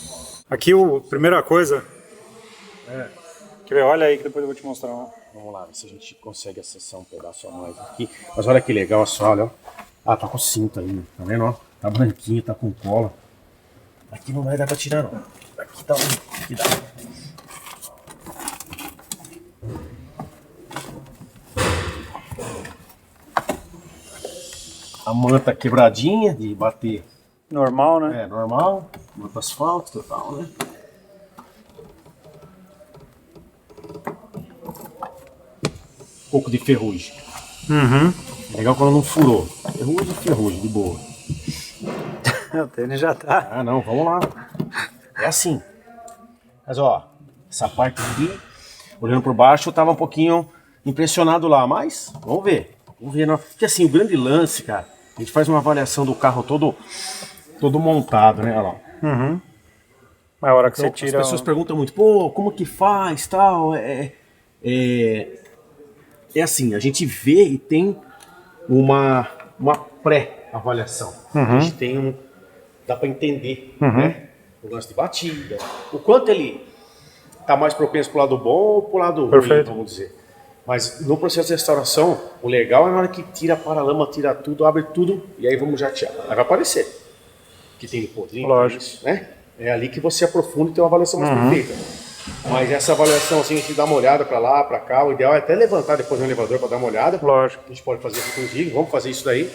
Aqui, primeira coisa... Quer ver? Olha aí que depois eu vou te mostrar. Ó. Vamos lá, ver se a gente consegue acessar um pedaço a mais aqui. Mas olha que legal, só, olha. Ah, tá com cinto aí, tá vendo? Ó? Tá branquinho, tá com cola. Aqui não vai dar pra tirar, não. Aqui tá aqui dá. A manta quebradinha de bater. Normal, né? É, normal. Manta asfalto, total, né? Um pouco de ferrugem. É legal quando não furou. Ferrugem, de boa. O tênis já tá. Ah, não, vamos lá. É assim. Mas ó, essa parte aqui, olhando por baixo, eu tava um pouquinho impressionado lá, mas vamos ver. Vamos ver. Porque assim, o grande lance, cara, a gente faz uma avaliação do carro todo montado, né? Olha lá. Mas a hora que Então, você tira... as pessoas perguntam muito, pô, como que faz, tal, É assim, a gente vê e tem uma pré-avaliação. A gente tem dá para entender, né? O lance de batida, o quanto ele tá mais propenso pro lado bom ou pro lado ruim, vamos dizer. Mas no processo de restauração, o legal é na hora que tira a paralama, tira tudo, abre tudo e aí vamos jatear. Aí vai aparecer que tem podrinho, lógico, né? É ali que você aprofunda e tem uma avaliação mais perfeita. Mas essa avaliação, assim, a gente dá uma olhada pra lá, pra cá. O ideal é até levantar depois no elevador pra dar uma olhada. Lógico. A gente pode fazer isso, inclusive. Vamos fazer isso daí.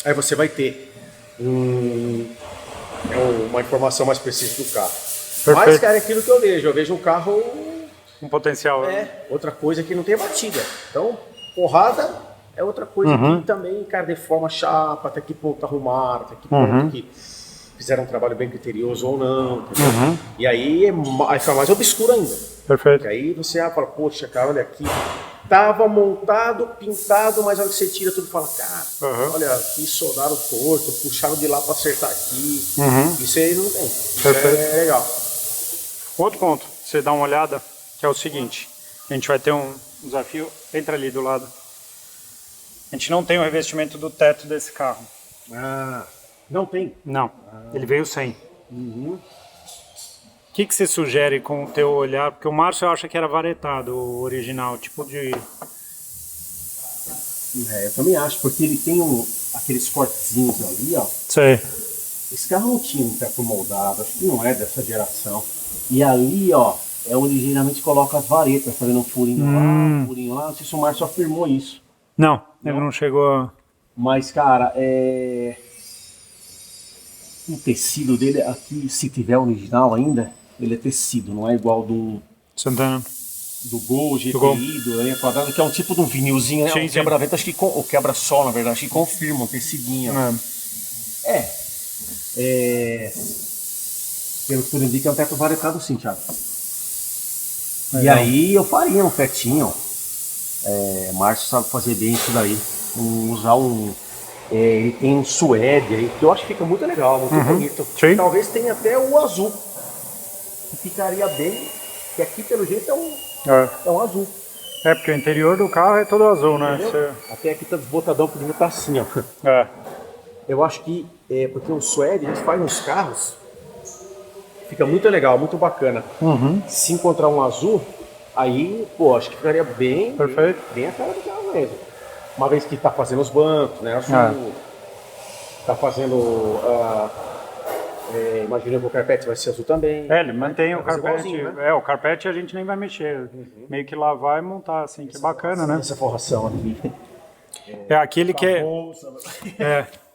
Aí você vai ter uma informação mais precisa do carro. Perfeito. Mas, cara, é aquilo que eu vejo. Eu vejo um carro... Um potencial. outra coisa que não tem batida. Então, porrada é outra coisa que também, cara, deforma a chapa, até que ponto arrumaram, até que ponto que fizeram um trabalho bem criterioso ou não. E aí, aí fica mais obscuro ainda. Perfeito. Porque aí você fala, poxa, cara, olha aqui. Tava montado, pintado, mas a hora que você tira tudo, fala, cara, olha, aqui soldaram torto, puxaram de lá para acertar aqui. Isso aí não tem. Isso é legal. Outro ponto, você dá uma olhada, que é o seguinte. A gente vai ter um desafio, entra ali do lado. A gente não tem o revestimento do teto desse carro. Não tem? Não, ele veio sem. O que você sugere com o teu olhar? Porque o Márcio acha que era varetado o original, tipo de... Eu também acho, porque ele tem aqueles cortezinhos ali, ó. Sei. Esse carro não tinha um teto moldado, acho que não é dessa geração. E ali, ó, é onde geralmente coloca as varetas, fazendo um furinho lá, um furinho lá. Não sei se o Márcio afirmou isso. Não, ele não chegou a... Mas, cara, o tecido dele aqui, se tiver original ainda, ele é tecido, não é igual do Santana. Do Gol, GTI, do Lenha Quadrada, que é um tipo de um vinilzinho, né? Sim, um quebra-vento, acho que o quebra-sol, na verdade, acho que confirma um tecidinho. Pelo que tudo indica, é um teto varetado sim, Thiago. E aí eu faria um tetinho. Márcio sabe fazer bem isso daí. Usar ele tem um suede aí, que eu acho que fica muito legal, muito bonito. Sim. Talvez tenha até o azul. Que ficaria bem, que aqui pelo jeito é um azul. Porque o interior do carro é todo azul, né? Até aqui tá desbotadão, podia estar assim, ó. Eu acho que, porque o suede, a gente faz nos carros, fica muito legal, muito bacana. Se encontrar um azul, aí, pô, acho que ficaria bem, bem a cara do carro mesmo. Uma vez que tá fazendo os bancos, né? Azul, tá fazendo, imagina que o carpete vai ser azul também. Ele mantém o carpete, né? O carpete a gente nem vai mexer, meio que lavar e montar, assim, que bacana, né? Essa forração aqui. Aqui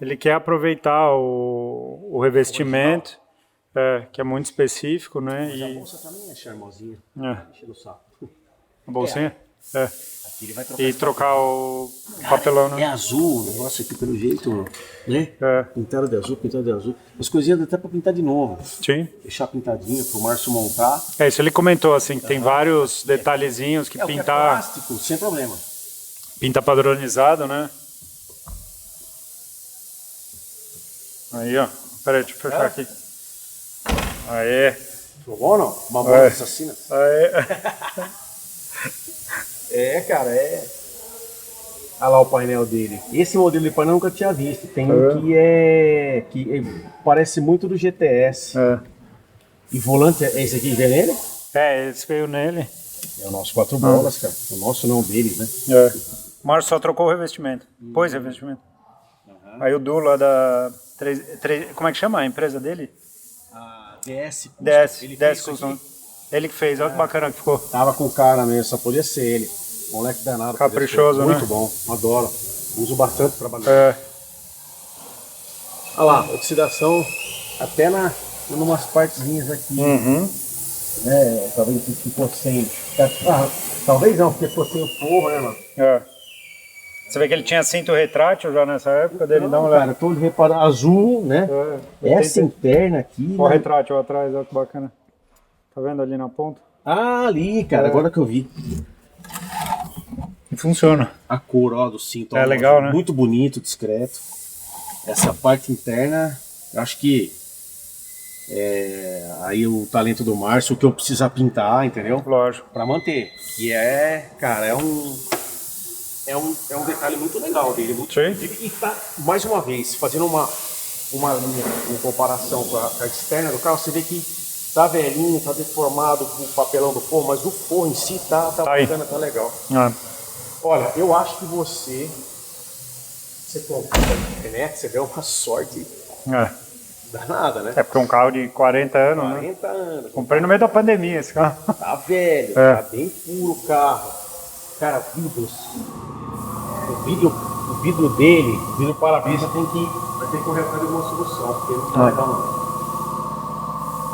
ele quer aproveitar o revestimento, que é muito específico, né? Mas a bolsa também é charmosinha. Enche no saco. A bolsinha? Aqui ele vai trocar E trocar o papelão, né? É azul o negócio aqui, pelo jeito, né? Pintaram de azul. As coisinhas dá até pra pintar de novo. Sim. Deixar pintadinho pro Márcio montar. Isso ele comentou, assim, que tem vários detalhezinhos que O que é pintar... plástico, sem problema. Pinta padronizado, né? Aí, ó. Pera aí, deixa eu fechar aqui. Aê. Ficou bom ou não? Uma bola assassina. Aê. Cara, Olha lá o painel dele. Esse modelo de painel eu nunca tinha visto. Tem um que parece muito do GTS. E volante, é esse aqui que vem nele? Esse veio nele. É o nosso 4 bolas, cara. O nosso não, deles, né? O Márcio só trocou o revestimento. Pôs revestimento. Aí o Du lá da... como é que chama a empresa dele? A DS Custom. DS Custom. Ele que fez, olha que bacana que ficou. Tava com cara mesmo, só podia ser ele. Moleque danado. Caprichoso, né? Muito bom, adoro. Uso bastante pra trabalhar. Olha lá, oxidação até em umas partezinhas aqui. Talvez ficou sem. Talvez não, porque ficou sem o forro, né, mano? Você vê que ele tinha cinto retrátil já nessa época dele, dá uma olhada. Cara, todo reparado, azul, né? Essa interna aqui. Olha o retrátil atrás, olha que bacana. Tá vendo ali na ponta? Ali, cara, agora que eu vi. E funciona. A cor, ó, do cinto. É legal, né? Muito bonito, discreto. Essa parte interna, eu acho que aí o talento do Márcio, o que eu precisar pintar, entendeu? Lógico. Pra manter. E cara, é um detalhe muito legal dele. E tá, mais uma vez, fazendo uma linha em comparação com a externa do carro, você vê que tá velhinho, tá deformado com o papelão do forro, mas o forro em si tá bacana, tá legal. Olha, eu acho que você comprou na internet, você deu uma sorte danada, né? Porque é um carro de 40 anos, 40 anos. Comprei no meio da pandemia esse carro. Tá velho, tá bem puro o carro. Cara, vidros. O vidro dele, o vidro para-brisa vai ter que correr atrás de uma solução, porque não tá legal não.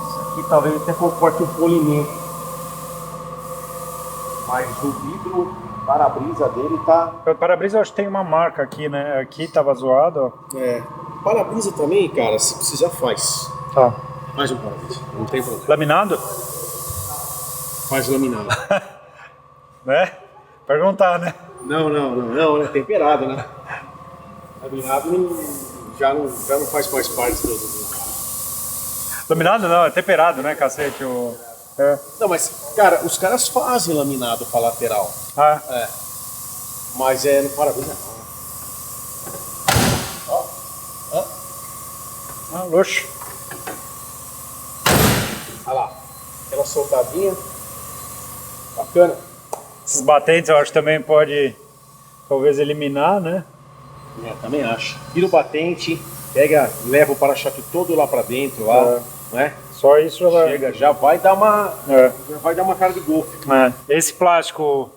Isso aqui talvez até comporte um polimento. Mas o vidro para-brisa dele tá... O para-brisa eu acho que tem uma marca aqui, né? Aqui tava zoado, ó. Para-brisa também, cara, se precisar faz. Tá. Mais um para-brisa, não tem problema. Laminado? Faz laminado. Né? Perguntar, né? Não, é temperado, né? Laminado já não faz mais parte do... Laminado não, é temperado, né, cacete? Não, mas, cara, os caras fazem laminado pra lateral. Mas no para-brisa não. Luxo. Olha lá, aquela soltadinha. Bacana. Esses batentes eu acho que também pode, talvez, eliminar, né? Também acho. Tira o batente, leva o para-choque todo lá pra dentro, né? Só isso já vai... Chega, já vai dar uma cara de golfe. Esse plástico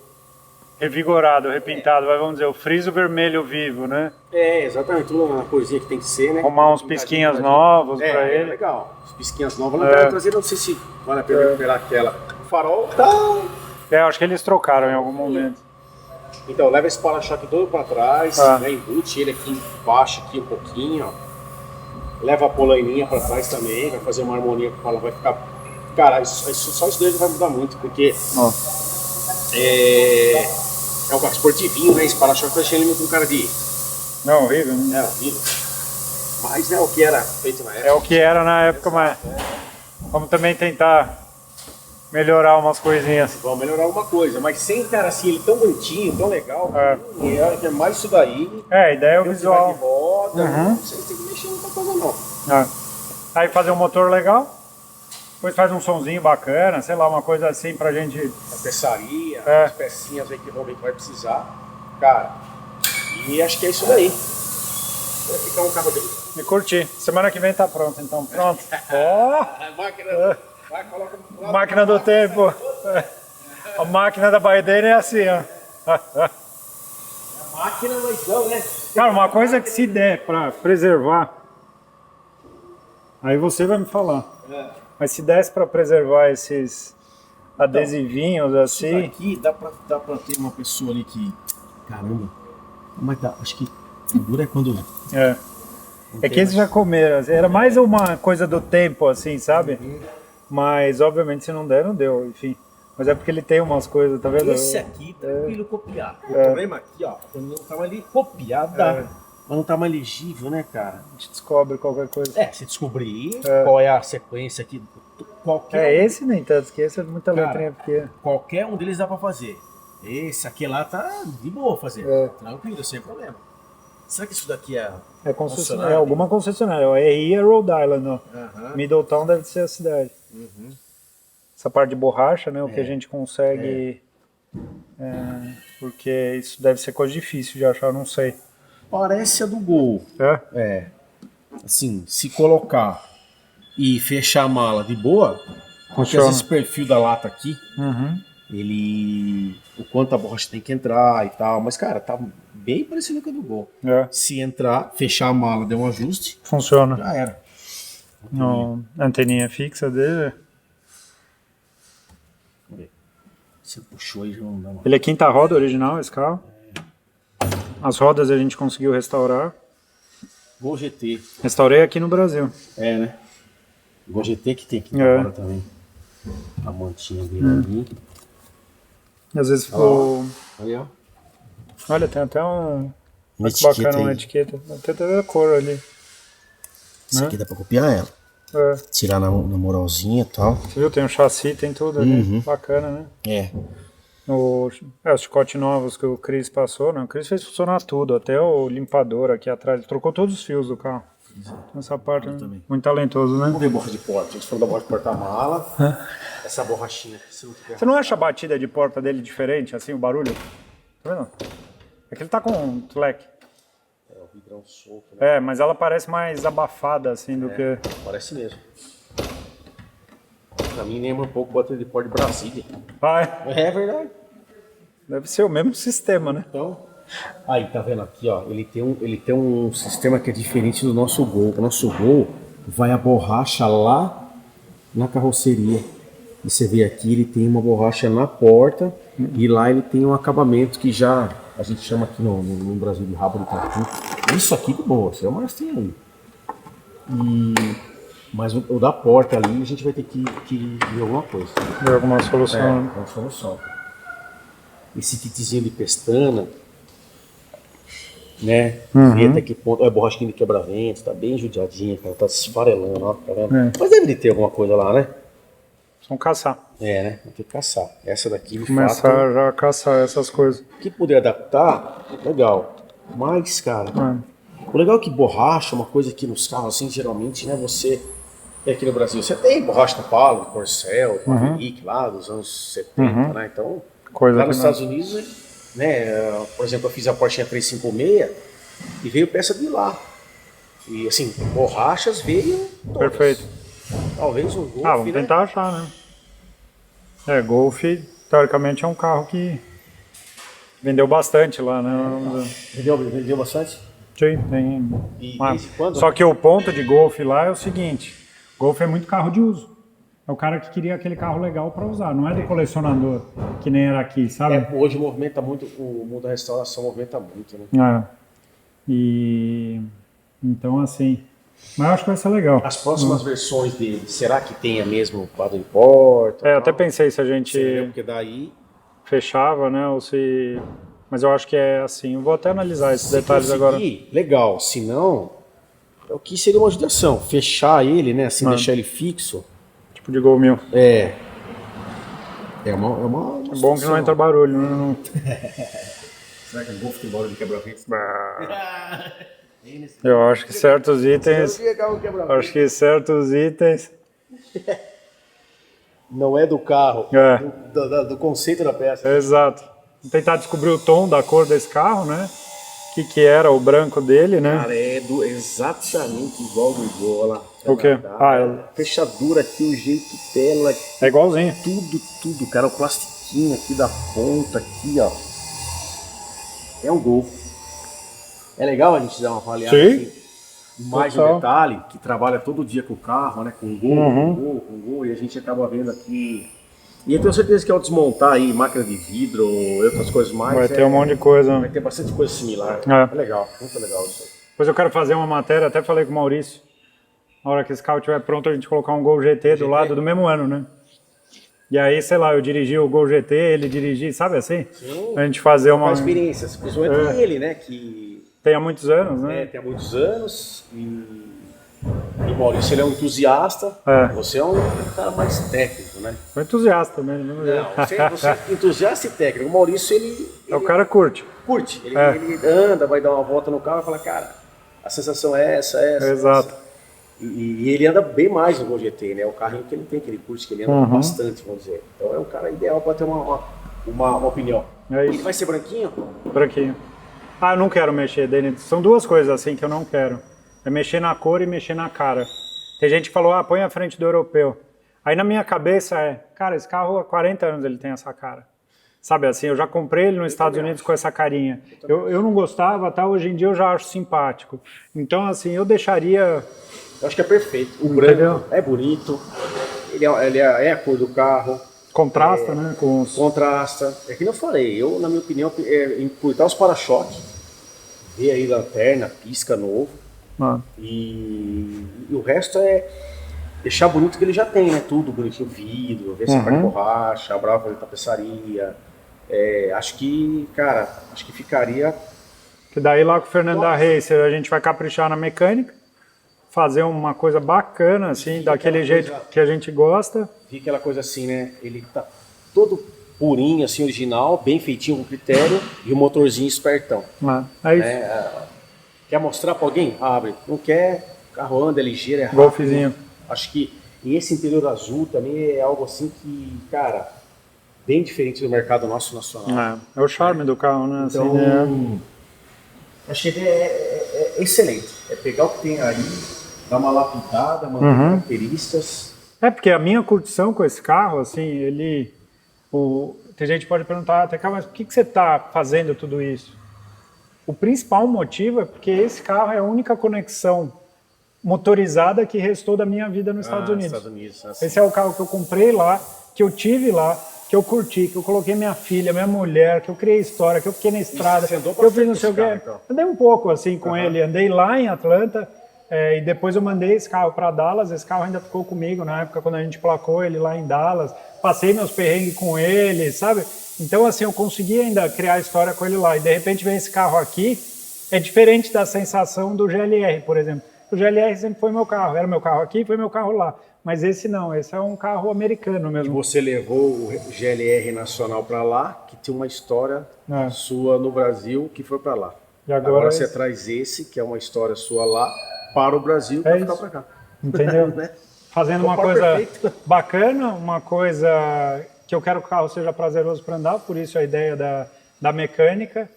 revigorado, repintado, vamos dizer, o friso vermelho vivo, né? Exatamente, toda uma coisinha que tem que ser, né? Arrumar uns pisquinhas novos pra ele. Legal, os pisquinhas novas. Na traseira, não sei se vale a pena recuperar aquela. O farol tá... acho que eles trocaram em algum momento. Então, leva esse para-choque todo pra trás, né? Embute ele aqui embaixo, aqui um pouquinho, ó. Leva a polaininha pra trás também, vai fazer uma harmonia com ela, vai ficar... Cara, só isso daí vai mudar muito, porque... É um carro esportivinho, né? Esse para-choque tá deixando ele com cara de... Não, horrível, né? Horrível. Mas é o que era feito na época. É o que era na época, mas... Vamos também tentar melhorar umas coisinhas. Vamos melhorar alguma coisa, mas sem, cara, assim, ele tão bonitinho, tão legal. É mais isso daí. A ideia é o visual. De roda, não sei se tem que mexer em muita coisa não. Aí fazer um motor legal, depois faz um sonzinho bacana, sei lá, uma coisa assim pra gente... A peçaria, as pecinhas aí que realmente vai precisar. Cara, e acho que é isso daí. Vai ficar um carro dele. Me curti. Semana que vem tá pronto, então. Pronto. Máquina do tempo. A máquina da Baideira é assim, ó. A máquina, mas não, né? Cara, uma coisa que se der pra preservar, aí você vai me falar. Mas se desse para preservar esses adesivinhos assim... Isso aqui dá pra ter uma pessoa ali que... Caramba. Mas dá, acho que o duro é quando... É que eles já comeram. Era mais uma coisa do tempo, assim, sabe? Mas, obviamente, se não der, não deu, enfim. Mas é porque ele tem umas coisas, tá vendo? Esse aqui, tranquilo copiar. O problema aqui, ó, quando não tá mais ali, copiar dá. Mas não tá mais legível, né, cara? A gente descobre qualquer coisa. Se descobrir qual é a sequência aqui, Esse nem tanto, que esse é muita letrinha pequena. Qualquer um deles dá pra fazer. Esse aqui lá tá de boa fazer. Tranquilo, sem problema. Será que isso daqui é concessionária? É alguma concessionária. RI é Rhode Island, ó. Middletown deve ser a cidade. Essa parte de borracha, né? O que a gente consegue... porque isso deve ser coisa difícil de achar, não sei. Parece a do Gol. Assim, se colocar e fechar a mala de boa, porque às vezes esse perfil da lata aqui, ele... O quanto a borracha tem que entrar e tal. Mas, cara, tá bem parecido com a do Gol. Se entrar, fechar a mala, der um ajuste... Funciona. Já era. A anteninha fixa dele... Você puxou aí, João. Ele é quinta roda original, esse carro. As rodas a gente conseguiu restaurar. Gol GT. Restaurei aqui no Brasil. Né? Gol GT que tem aqui agora também. A mantinha dele ali. Às vezes ficou... Aí, ó. Olha, tem até um... Uma bacana, uma etiqueta. Tem até a cor ali. Isso aqui dá pra copiar ela. Tirar na moralzinha e tal. Você viu? Tem um chassi, tem tudo ali. Bacana, né? Os chicotes novos que o Chris passou, né? O Chris fez funcionar tudo, até o limpador aqui atrás. Ele trocou todos os fios do carro. Essa parte, né? Muito talentoso, né? Vamos ver borracha de porta. A gente falou da borracha de porta-mala. Essa borrachinha. Você não acha a batida de porta dele diferente, assim, o barulho? Tá vendo? É que ele tá com um leque. O vidrão solto, né? Mas ela parece mais abafada, assim, do que... Parece mesmo. Pra mim lembra um pouco o batida de porta de Brasília. É verdade. Deve ser o mesmo sistema, né? Então, aí, tá vendo aqui, ó, ele tem um sistema que é diferente do nosso Gol. O nosso Gol vai a borracha lá na carroceria. E você vê aqui, ele tem uma borracha na porta e lá ele tem um acabamento que já a gente chama aqui no Brasil de rabo de tatu. Isso aqui de boa, isso é uma massinha aí. Mas o da porta ali a gente vai ter que ver alguma coisa. Ver alguma solução. Uma solução. Esse kitzinho de pestana, né? Até que ponto. É borrachinha de quebra-vento, tá bem judiadinha, cara. Tá esfarelando, ó. Tá vendo? Mas deve de ter alguma coisa lá, né? Vamos caçar. Né? Vamos ter que caçar. Essa daqui, começar já a caçar essas coisas. O que puder adaptar, legal. Mas, cara, o legal é que borracha, uma coisa aqui nos carros, assim, geralmente, né? Você. Aqui no Brasil, você tem borracha Palo, Corcel, Maverick lá dos anos 70, né? Então, lá nos Estados Unidos, né? Por exemplo, eu fiz a Porsche 356 e veio peça de lá. E assim, borrachas veio todas. Perfeito. Talvez um Golf, vamos tentar achar, né? Golf, teoricamente, é um carro que vendeu bastante lá, né? Vendeu bastante? Sim, tem. Só que o ponto de Golf lá é o seguinte. Golf é muito carro de uso. É o cara que queria aquele carro legal para usar, não é do colecionador, que nem era aqui, sabe? Hoje movimenta muito, o mundo da restauração movimenta muito, né? Então, assim... Mas eu acho que vai ser legal. As próximas versões dele, será que tem a mesmo quadro de porta? Eu até pensei se a gente... Porque daí... Fechava, né? Ou se... Mas eu acho que é assim. Eu vou até analisar esses detalhes agora. Legal, se não... O que seria uma judiação? Fechar ele, né? Assim, deixar ele fixo. Tipo de Gol 1000. É bom que não entra barulho, né? Será que o Golf tem barulho de quebra-vento? Eu acho que certos itens... Não é do carro, do conceito da peça. Exato. Vou tentar descobrir o tom da cor desse carro, né? Que era o branco dele, né? Cara, é exatamente igual do Gol, olha lá. O quê? Fechadura aqui, o jeito dela. É igualzinho. Tudo, cara. O plastiquinho aqui da ponta, aqui, ó. É um Gol. É legal a gente dar uma avaliada aqui. Mais um detalhe, que trabalha todo dia com o carro, né? Com gol, e a gente acaba vendo aqui. E eu tenho certeza que ao desmontar aí máquina de vidro e outras coisas mais... Vai ter um monte de coisa. Vai ter bastante coisa similar. É legal, muito legal isso aí. Depois eu quero fazer uma matéria, até falei com o Maurício. Na hora que esse carro estiver pronto, a gente colocar um Gol GT do lado do mesmo ano, né? E aí, sei lá, eu dirigi o Gol GT, ele dirigir, sabe assim? Sim. A gente fazer uma experiências, principalmente ele, né? Que tem há muitos anos, né? tem há muitos anos. E o Maurício, ele é um entusiasta. Você é um cara mais técnico, né? Um entusiasta mesmo. Não, você é entusiasta e técnico. O Maurício, ele o cara curte. Curte. Ele anda, vai dar uma volta no carro e fala, cara, a sensação é essa. Exato. Essa. E ele anda bem mais no Gol GT, né? O carrinho que ele tem, que ele curte, que ele anda bastante, vamos dizer. Então é um cara ideal para ter uma opinião. Ele vai ser branquinho? Branquinho. Ah, eu não quero mexer, Denis. São duas coisas assim que eu não quero. É mexer na cor e mexer na cara. Tem gente que falou, põe a frente do europeu. Aí na minha cabeça cara, esse carro há 40 anos ele tem essa cara. Sabe assim, eu já comprei ele nos Estados Unidos com essa carinha. Eu não gostava, tá? Hoje em dia eu já acho simpático. Então assim, eu deixaria... Eu acho que é perfeito. O branco é bonito, ele é a cor do carro. Contrasta, né? Contrasta. É que eu falei, na minha opinião, encurtar os para-choques, ver aí lanterna, pisca novo. E o resto é deixar bonito que ele já tem, né? Tudo bonitinho, vidro, ver se a parte borracha, a brava de tapeçaria. Acho que ficaria... Que daí lá com o Fernando da Racer a gente vai caprichar na mecânica, fazer uma coisa bacana, assim, daquele jeito que a gente gosta. Vi aquela coisa assim, né? Ele tá todo purinho, assim, original, bem feitinho com critério, e o motorzinho espertão. É isso. Quer mostrar para alguém? Abre. Não quer, o carro anda, é ligeiro, é rápido. Golfzinho. Acho que esse interior azul também é algo assim que, cara, bem diferente do mercado nosso nacional. É o charme do carro, né? Então, assim, acho que é excelente. É pegar o que tem aí, dar uma lapidada, manter características. Porque a minha curtição com esse carro, assim, tem gente que pode perguntar, até mas por que você está fazendo tudo isso? O principal motivo é porque esse carro é a única conexão motorizada que restou da minha vida nos Estados Unidos. Assim. Esse é o carro que eu comprei lá, que eu tive lá, que eu curti, que eu coloquei minha filha, minha mulher, que eu criei história, que eu fiquei na estrada, que eu fiz não sei o quê. Então. Andei um pouco assim com ele, andei lá em Atlanta, e depois eu mandei esse carro para Dallas. Esse carro ainda ficou comigo na época quando a gente placou ele lá em Dallas, passei meus perrengues com ele, sabe? Então assim, eu consegui ainda criar história com ele lá, e de repente vem esse carro aqui, é diferente da sensação do GLR, por exemplo. O GLR sempre foi meu carro, era meu carro aqui, foi meu carro lá. Mas esse não, esse é um carro americano mesmo. E você levou o GLR nacional para lá, que tem uma história sua no Brasil que foi para lá. E agora você traz esse, que é uma história sua lá, para o Brasil, para ficar para cá. Entendeu? Né? Fazendo uma coisa bacana, uma coisa que eu quero que o carro seja prazeroso para andar, por isso a ideia da mecânica.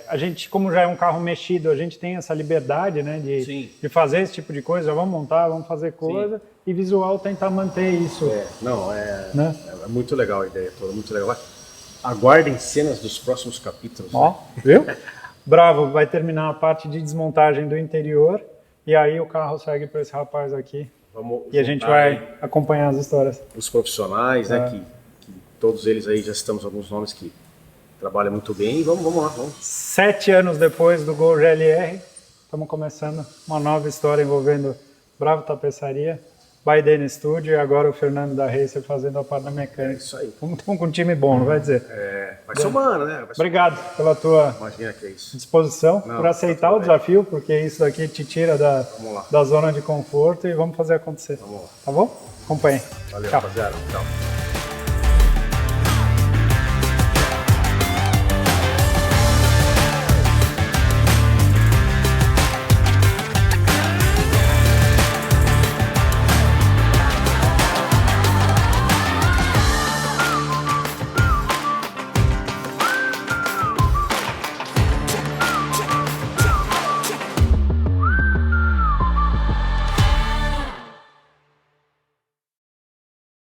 A gente, como já é um carro mexido, a gente tem essa liberdade, né, de fazer esse tipo de coisa. Vamos montar, vamos fazer coisa. Sim. E visual tentar manter isso. Né? É muito legal a ideia toda, muito legal. Aguardem cenas dos próximos capítulos. Viu? Bravo, vai terminar a parte de desmontagem do interior e aí o carro segue para esse rapaz aqui. E a gente vai acompanhar as histórias. Os profissionais, né, que todos eles aí já citamos alguns nomes que trabalham muito bem, e vamos lá. 7 anos depois do Gol GLR, estamos começando uma nova história envolvendo Bravo Tapeçaria, by Denis Studio, e agora o Fernando da Racer fazendo a parte da mecânica. Isso aí. Estamos com um time bom, não vai dizer. Vai somando, né? Obrigado pela tua disposição, por aceitar o desafio, porque isso daqui te tira da zona de conforto, e vamos fazer acontecer. Vamos lá. Tá bom? Acompanhe. Valeu, Tchau. rapaziada. Tchau.